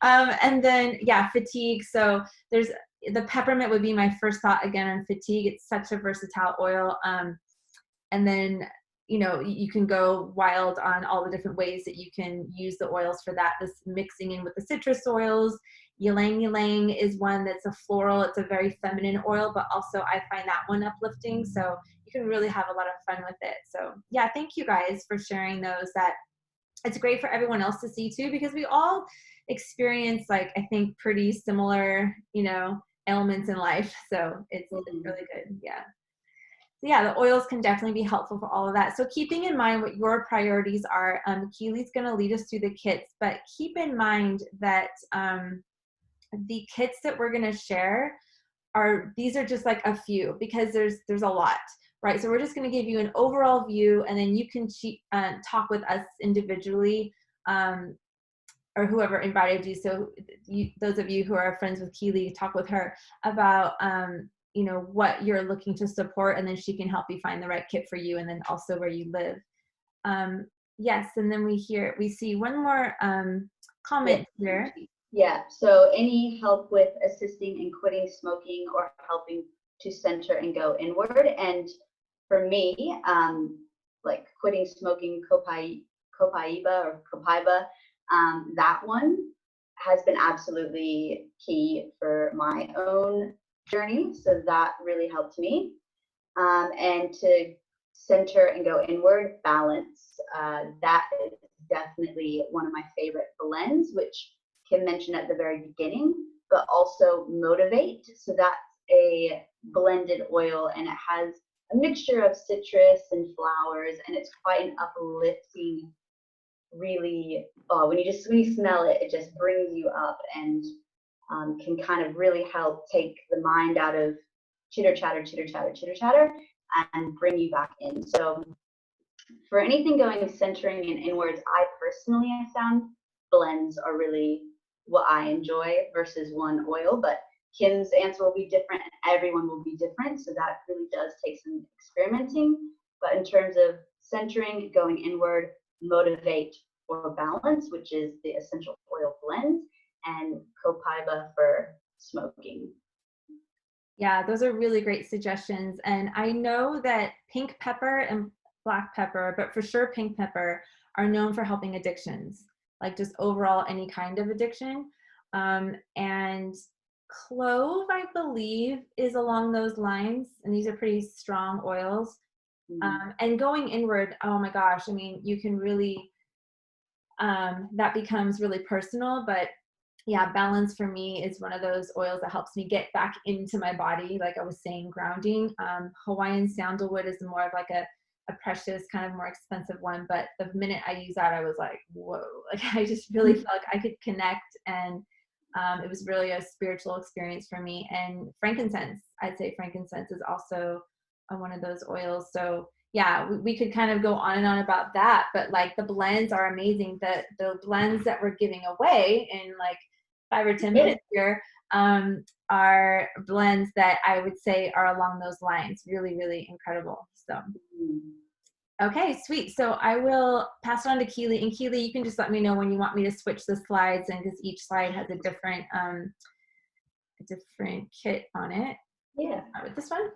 And then, yeah, fatigue. So there's the peppermint would be my first thought again on fatigue. It's such a versatile oil. And then, you know, you can go wild on all the different ways that you can use the oils for that. This mixing in with the citrus oils. Ylang ylang is one that's a floral. It's a very feminine oil, but also I find that one uplifting. So you can really have a lot of fun with it. So yeah, thank you guys for sharing those. That it's great for everyone else to see too, because we all experience, like, I think pretty similar, you know, ailments in life. So it's really good. Yeah. So yeah, the oils can definitely be helpful for all of that. So keeping in mind what your priorities are, Keely's going to lead us through the kits, but keep in mind that the kits that we're going to share these are just like a few, because there's a lot, right? So we're just going to give you an overall view, and then you can talk with us individually, or whoever invited you. So those of you who are friends with Keely, talk with her about you know, what you're looking to support, and then she can help you find the right kit for you, and then also where you live. Yes, and then we see one more comment here. Yeah, so any help with assisting in quitting smoking or helping to center and go inward. And for me, like quitting smoking, Copaiba, that one has been absolutely key for my own journey. So that really helped me. And to center and go inward, balance, that is definitely one of my favorite blends, which Kim mentioned at the very beginning, but also Motivate. So that's a blended oil, and it has a mixture of citrus and flowers, and it's quite an uplifting, really, when you smell it, it just brings you up, and can kind of really help take the mind out of chitter chatter, and bring you back in. So for anything going centering and inwards, I personally have found blends are really what I enjoy versus one oil, but Kim's answer will be different and everyone will be different. So that really does take some experimenting. But in terms of centering, going inward, Motivate for balance, which is the essential oil blends, and Copaiba for smoking. Yeah, those are really great suggestions. And I know that pink pepper and black pepper, but for sure pink pepper, are known for helping addictions, like just overall any kind of addiction. And clove, I believe, is along those lines. And these are pretty strong oils. And going inward, oh my gosh, I mean, you can really, that becomes really personal, but yeah, balance for me is one of those oils that helps me get back into my body. Like I was saying, grounding. Hawaiian sandalwood is more of like a precious, kind of more expensive one. But the minute I used that, I was like, whoa, like I just really felt like I could connect. And it was really a spiritual experience for me. And frankincense, I'd say frankincense is also one of those oils. So yeah, we could kind of go on and on about that, but like the blends are amazing. The blends that we're giving away in like 5 or 10 minutes here are blends that I would say are along those lines. Really, really incredible. So, okay, sweet. So I will pass it on to Keely. And Keely, you can just let me know when you want me to switch the slides, and because each slide has a different kit on it. Yeah. Start with this one.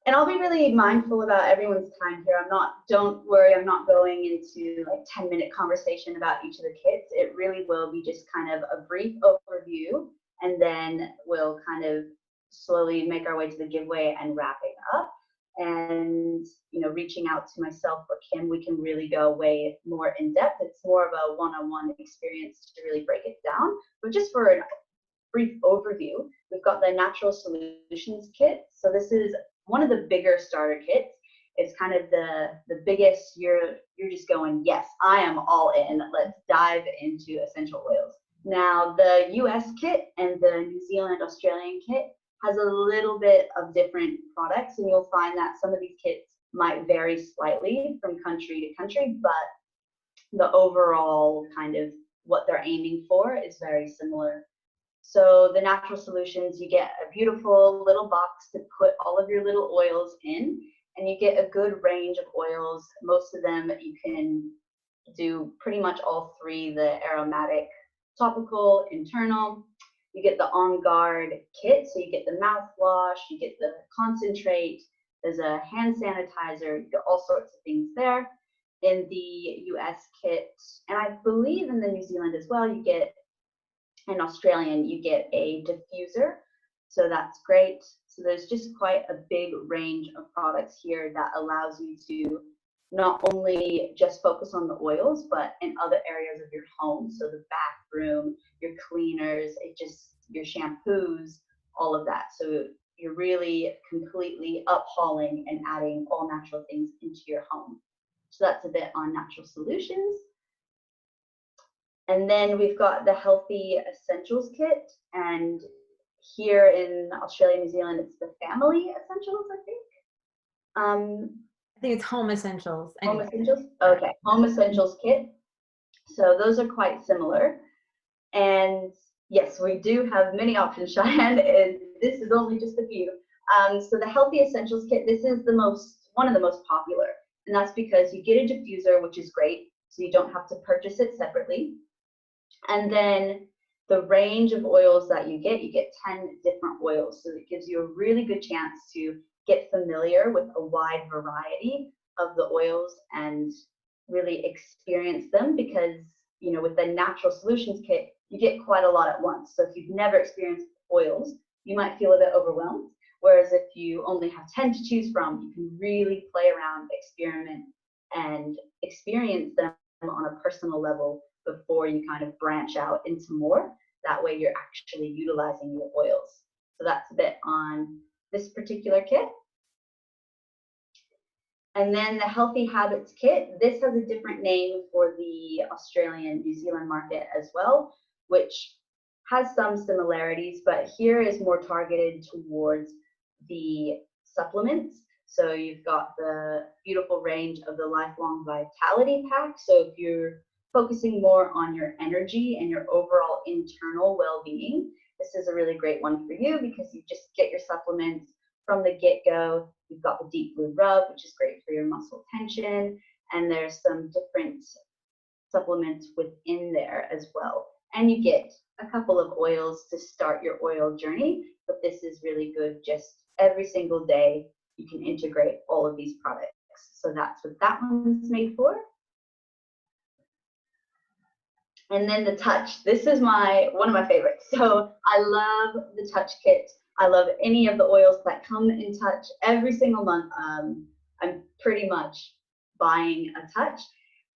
And I'll be really mindful about everyone's time here. Don't worry, I'm not going into like 10-minute conversation about each of the kits. It really will be just kind of a brief overview, and then we'll kind of slowly make our way to the giveaway and wrapping up. and reaching out to myself or Kim, we can really go way more in depth. It's more of a one-on-one experience to really break it down. But just for a brief overview, we've got the Natural Solutions Kit. So this is one of the bigger starter kits. It's kind of the biggest. You're just going, yes, I am all in. Let's dive into essential oils. Now the US kit and the New Zealand Australian kit has a little bit of different products, and you'll find that some of these kits might vary slightly from country to country, but the overall kind of what they're aiming for is very similar. So the Natural Solutions, you get a beautiful little box to put all of your little oils in, and you get a good range of oils. Most of them you can do pretty much all three, the Aromatic, Topical, Internal. You get the On Guard kit, so you get the mouthwash, you get the concentrate, there's a hand sanitizer, you get all sorts of things there. In the US kit, and I believe in the New Zealand as well, you get an Australian, you get a diffuser, so that's great. So there's just quite a big range of products here that allows you to not only just focus on the oils, but in other areas of your home. So the bathroom, your cleaners, your shampoos, all of that. So you're really completely uphauling and adding all natural things into your home. So that's a bit on Natural Solutions. And then we've got the Healthy Essentials Kit. And here in Australia, New Zealand, it's the Family Essentials, I think. I think it's Home Essentials. Home Essentials? Okay, Home Essentials Kit. So those are quite similar. And yes, we do have many options, Cheyenne, and this is only just a few. So the Healthy Essentials Kit, this is one of the most popular. And that's because you get a diffuser, which is great, so you don't have to purchase it separately. And then the range of oils that you get 10 different oils. So it gives you a really good chance to get familiar with a wide variety of the oils and really experience them, because with the Natural Solutions Kit, you get quite a lot at once. So if you've never experienced oils, you might feel a bit overwhelmed. Whereas if you only have 10 to choose from, you can really play around, experiment, and experience them on a personal level before you kind of branch out into more. That way you're actually utilizing your oils. So that's a bit on this particular kit. And then the Healthy Habits Kit, this has a different name for the Australian, New Zealand market as well, which has some similarities, but here is more targeted towards the supplements. So you've got the beautiful range of the Lifelong Vitality Pack. So if you're focusing more on your energy and your overall internal well-being, this is a really great one for you, because you just get your supplements from the get-go. You've got the Deep Blue Rub, which is great for your muscle tension, and there's some different supplements within there as well. And you get a couple of oils to start your oil journey, but this is really good just every single day. You can integrate all of these products. So that's what that one's made for. And then the Touch. This is one of my favorites. So I love the Touch Kit. I love any of the oils that come in Touch. Every single month, I'm pretty much buying a Touch.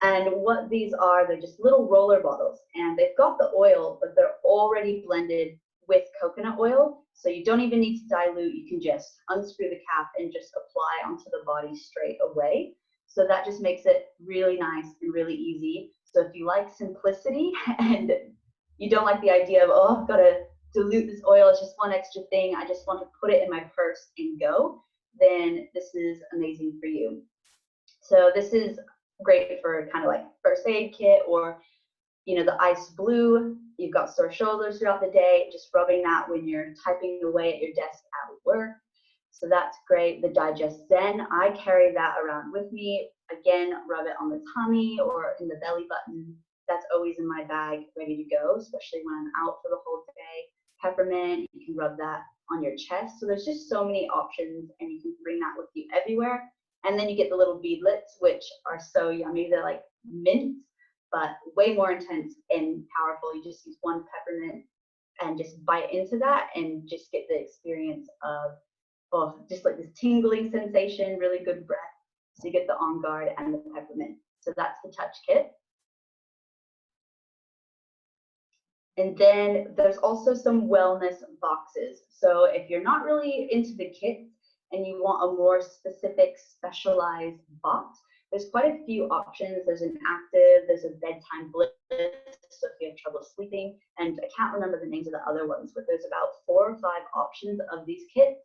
And what these are, they're just little roller bottles, and they've got the oil, but they're already blended with coconut oil. So you don't even need to dilute. You can just unscrew the cap and just apply onto the body straight away. So that just makes it really nice and really easy. So if you like simplicity and you don't like the idea of, oh, I've got to dilute this oil, it's just one extra thing, I just want to put it in my purse and go, then this is amazing for you. So this is great for kind of like first aid kit, or the Ice Blue. You've got sore shoulders throughout the day, just rubbing that when you're typing away at your desk at work. So that's great. The Digest Zen, I carry that around with me. Again, rub it on the tummy or in the belly button. That's always in my bag, ready to go, especially when I'm out for the whole day. Peppermint, you can rub that on your chest. So there's just so many options, and you can bring that with you everywhere. And then you get the little beadlets, which are so yummy. They're like mint, but way more intense and powerful. You just use one peppermint and just bite into that and just get the experience of oh, just like this tingling sensation, really good breath. So you get the On Guard and the peppermint. So that's the touch kit. And then there's also some wellness boxes. So if you're not really into the kits and you want a more specific, specialized box, there's quite a few options. There's an active, there's a bedtime bliss, so if you have trouble sleeping, and I can't remember the names of the other ones, but there's about 4 or 5 options of these kits,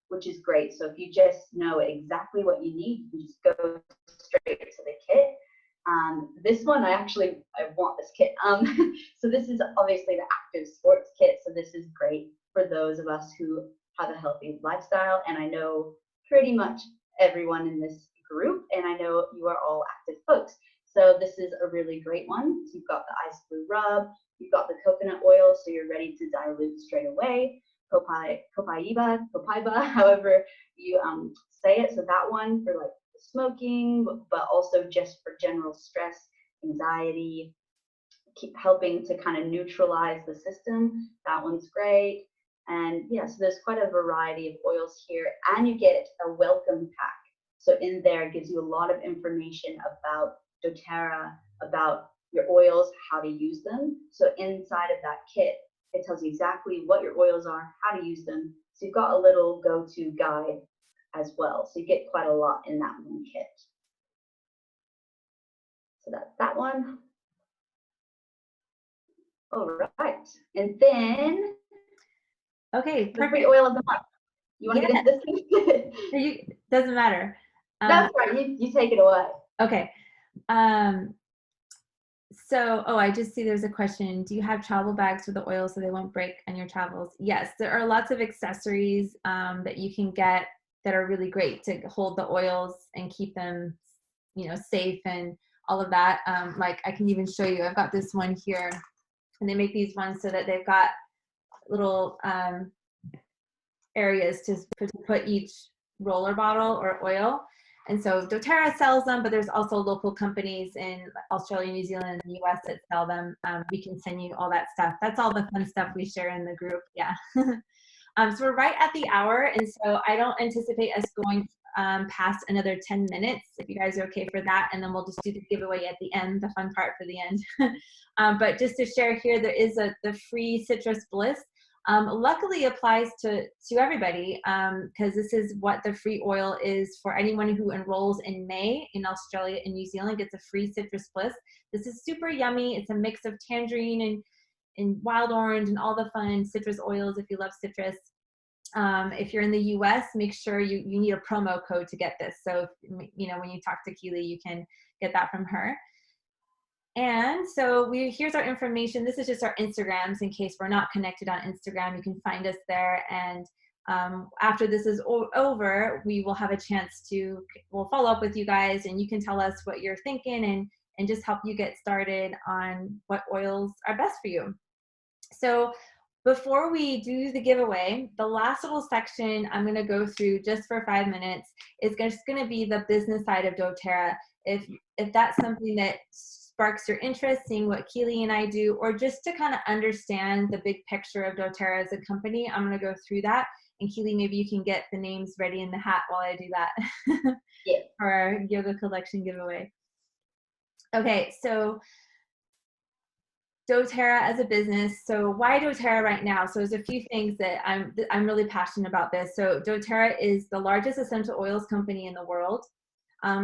which is great. So if you just know exactly what you need, you can just go straight to the kit. This one, I want this kit. So this is obviously the active sports kit. So this is great for those of us who have a healthy lifestyle. And I know pretty much everyone in this group, and I know you are all active folks. So this is a really great one. So you've got the ice blue rub, you've got the coconut oil, so you're ready to dilute straight away. Copaiba, however you say it. So that one for like smoking, but also just for general stress, anxiety, keep helping to kind of neutralize the system. That one's great. And yeah, so there's quite a variety of oils here, and you get a welcome pack. So in there it gives you a lot of information about doTERRA, about your oils, how to use them. So inside of that kit, it tells you exactly what your oils are, how to use them. So you've got a little go-to guide as well. So you get quite a lot in that one kit. So that's that one. All right. And then, okay, the free oil of the month. You want to get into this? Doesn't matter. That's right. You take it away. Okay. So, I just see there's a question. Do you have travel bags for the oil so they won't break on your travels? Yes, there are lots of accessories that you can get that are really great to hold the oils and keep them, safe and all of that. Like I can even show you, I've got this one here, and they make these ones so that they've got little areas to put each roller bottle or oil. And so doTERRA sells them, but there's also local companies in Australia, New Zealand, and the US that sell them. We can send you all that stuff. That's all the fun stuff we share in the group. Yeah. So we're right at the hour, and so I don't anticipate us going past another 10 minutes, if you guys are okay for that, and then we'll just do the giveaway at the end, the fun part for the end. But just to share here, there is the free citrus bliss. Luckily applies to everybody, because this is what the free oil is for anyone who enrolls in May in Australia and New Zealand, gets a free citrus bliss. This is super yummy. It's a mix of tangerine and wild orange and all the fun citrus oils if you love citrus. If you're in the US, make sure you need a promo code to get this. So, when you talk to Keely, you can get that from her. And so here's our information. This is just our Instagrams in case we're not connected on Instagram. You can find us there. And after this is over, we will have a chance we'll follow up with you guys, and you can tell us what you're thinking and just help you get started on what oils are best for you. So before we do the giveaway, the last little section I'm going to go through just for 5 minutes is just going to be the business side of doTERRA. If that's something that sparks your interest, seeing what Keely and I do, or just to kind of understand the big picture of doTERRA as a company, I'm going to go through that. And Keely, maybe you can get the names ready in the hat while I do that. Yeah. For our yoga collection giveaway. Okay, so doTERRA as a business. So why doTERRA right now? So there's a few things that I'm really passionate about this. So doTERRA is the largest essential oils company in the world.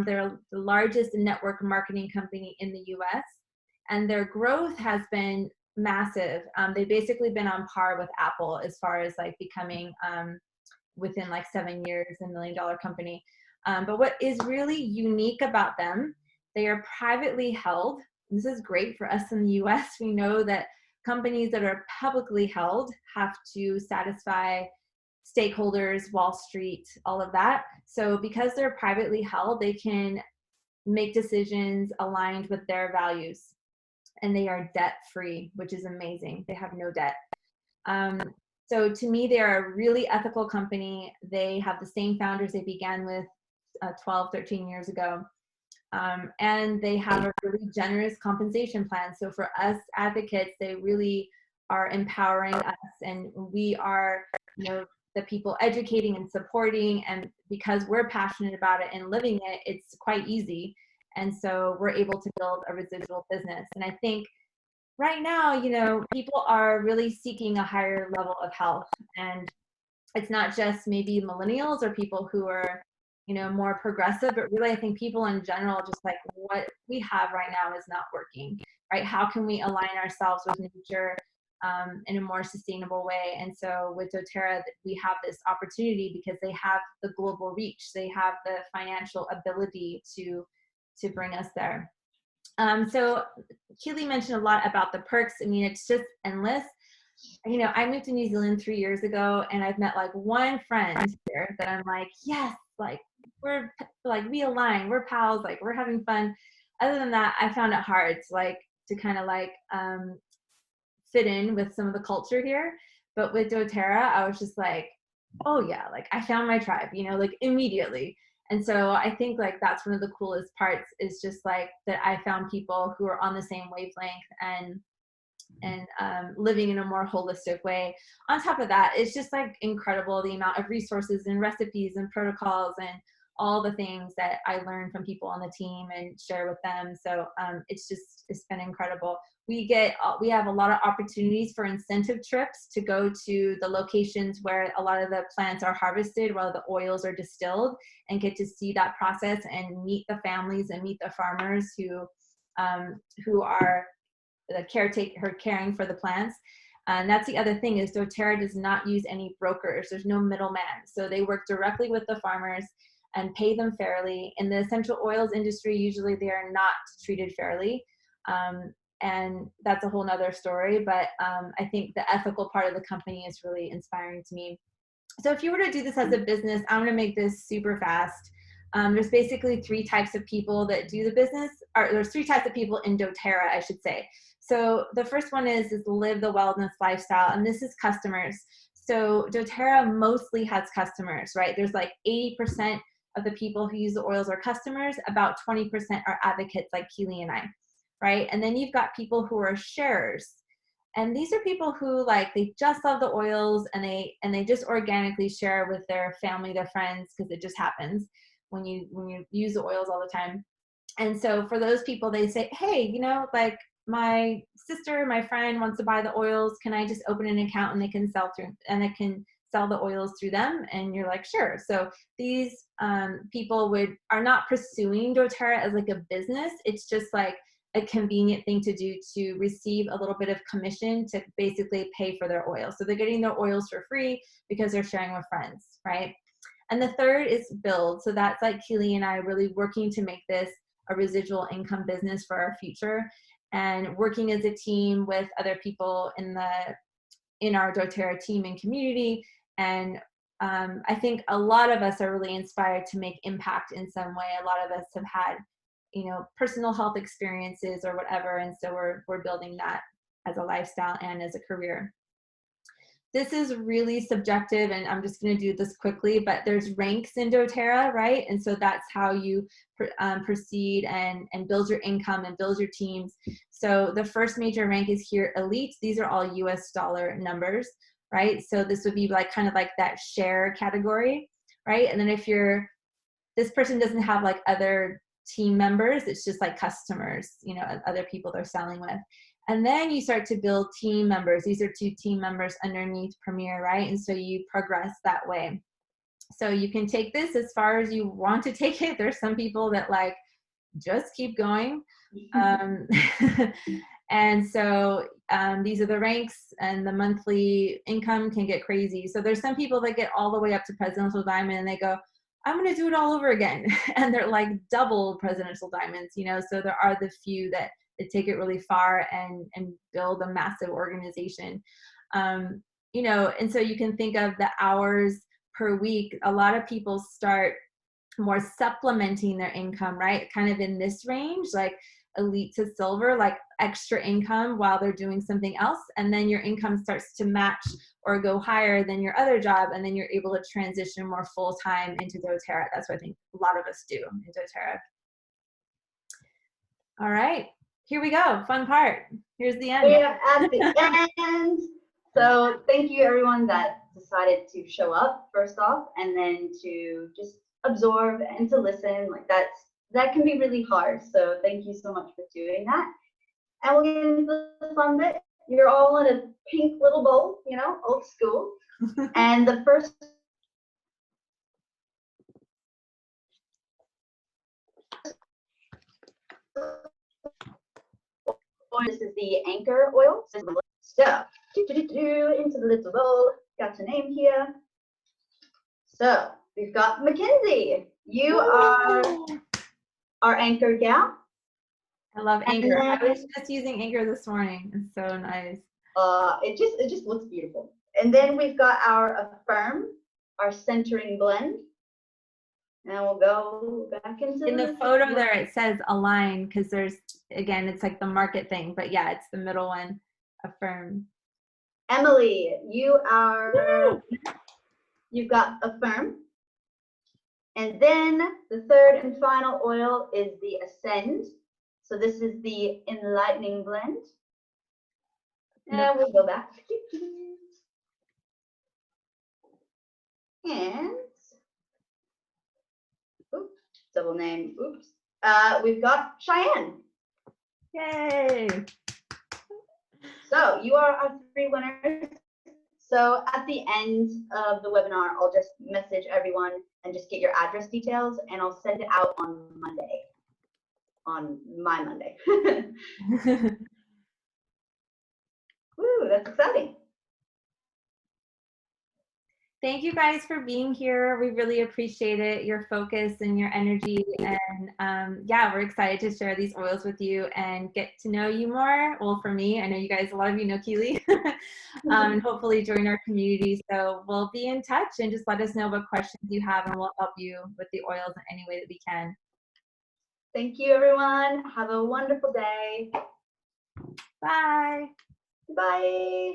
They're the largest network marketing company in the US, and their growth has been massive. They've basically been on par with Apple as far as like becoming within like 7 years $1 million company. But what is really unique about them, they are privately held. This is great for us in the US. We know that companies that are publicly held have to satisfy stakeholders, Wall Street, all of that. So because they're privately held, they can make decisions aligned with their values. And they are debt-free, which is amazing. They have no debt. So to me, they are a really ethical company. They have the same founders they began with 12, 13 years ago. And they have a really generous compensation plan. So for us advocates, they really are empowering us, and we are, the people educating and supporting, and because we're passionate about it and living it, it's quite easy. And so we're able to build a residual business. And I think right now, you know, people are really seeking a higher level of health, and it's not just maybe millennials or people who are, you know, more progressive, but really I think people in general, just like what we have right now is not working, right? How can we align ourselves with nature in a more sustainable way? And so with doTERRA, we have this opportunity because they have the global reach, they have the financial ability to bring us there. So Keely mentioned a lot about the perks. I mean, it's just endless. You know, I moved to New Zealand 3 years ago, and I've met like one friend here that I'm like, yes, like we're like, we align, we're pals, like we're having fun. Other than that, I found it hard to like, to kind of like fit in with some of the culture here. But with doTERRA, I was just like, oh yeah, like I found my tribe, you know, like immediately. And so I think like that's one of the coolest parts, is just like that I found people who are on the same wavelength and living in a more holistic way. On top of that, it's just like incredible the amount of resources and recipes and protocols and all the things that I learned from people on the team and share with them. So it's been incredible. We have a lot of opportunities for incentive trips to go to the locations where a lot of the plants are harvested, while the oils are distilled, and get to see that process and meet the families and meet the farmers who are caring for the plants. And that's the other thing, is doTERRA does not use any brokers. There's no middleman. So they work directly with the farmers and pay them fairly. In the essential oils industry, usually they are not treated fairly. And that's a whole nother story. But I think the ethical part of the company is really inspiring to me. So if you were to do this as a business, I'm going to make this super fast. There's basically 3 types of people that do the business, or there's 3 types of people in doTERRA, I should say. So the first one is live the wellness lifestyle, and this is customers. So doTERRA mostly has customers, right? There's like 80% of the people who use the oils are customers, about 20% are advocates like Keely and I, right? And then you've got people who are sharers. And these are people who like, they just love the oils, and they just organically share with their family, their friends, because it just happens when you use the oils all the time. And so for those people, they say, hey, you know, like my sister, my friend wants to buy the oils. Can I just open an account and they can sell the oils through them? And you're like, sure. So these people are not pursuing doTERRA as like a business. It's just like a convenient thing to do to receive a little bit of commission to basically pay for their oils. So they're getting their oils for free because they're sharing with friends, right? And the third is build. So that's like Keely and I really working to make this a residual income business for our future, and working as a team with other people in our doTERRA team and community. And I think a lot of us are really inspired to make impact in some way. A lot of us have had, you know, personal health experiences or whatever, and so we're building that as a lifestyle and as a career. This is really subjective, and I'm just going to do this quickly, but there's ranks in doTERRA, right? And so that's how you proceed and build your income and build your teams. So the first major rank is here, elite. These are all US dollar numbers, right? So this would be like kind of like that share category, right? And then if this person doesn't have like other team members, it's just like customers, you know, other people they're selling with. And then you start to build team members. These are 2 team members underneath Premier, right? And so you progress that way. So you can take this as far as you want to take it. There's some people that like just keep going. And so these are the ranks, and the monthly income can get crazy. So there's some people that get all the way up to Presidential Diamond, and they go, I'm going to do it all over again. And they're like double Presidential Diamonds, you know? So there are the few that take it really far and build a massive organization. You know, and so you can think of the hours per week. A lot of people start more supplementing their income, right? Kind of in this range, like elite to silver, like extra income while they're doing something else. And then your income starts to match or go higher than your other job. And then you're able to transition more full-time into doTERRA. That's what I think a lot of us do in doTERRA. All right. Here we go. Fun part. Here's the end. We are at the end. So thank you everyone that decided to show up first off, and then to just absorb and to listen. Like that can be really hard. So thank you so much for doing that. And we'll get into the fun bit. You're all in a pink little bowl, you know, old school. And the first this is the anchor oil. So into the little bowl. Got your name here. So we've got Mackenzie. You are our anchor gal. I love Anchor. I was just using Anchor this morning. It's so nice. It just looks beautiful. And then we've got our Affirm, our centering blend. And we'll go back into in the photo there. It says Align because there's, again, it's like the market thing, but yeah, it's the middle one. Affirm. Emily, you've got Affirm. And then the third and final oil is the Ascend. So this is the Enlightening blend. And we'll go back. And oops, double name. Oops. We've got Cheyenne. Yay! So you are our 3 winners. So at the end of the webinar, I'll just message everyone and just get your address details, and I'll send it out on Monday. On my Monday. Woo, that's exciting. Thank you guys for being here. We really appreciate it, your focus and your energy. And yeah, we're excited to share these oils with you and get to know you more. Well, for me, I know you guys, a lot of you know Keely, and hopefully join our community. So we'll be in touch, and just let us know what questions you have, and we'll help you with the oils in any way that we can. Thank you, everyone. Have a wonderful day. Bye. Bye.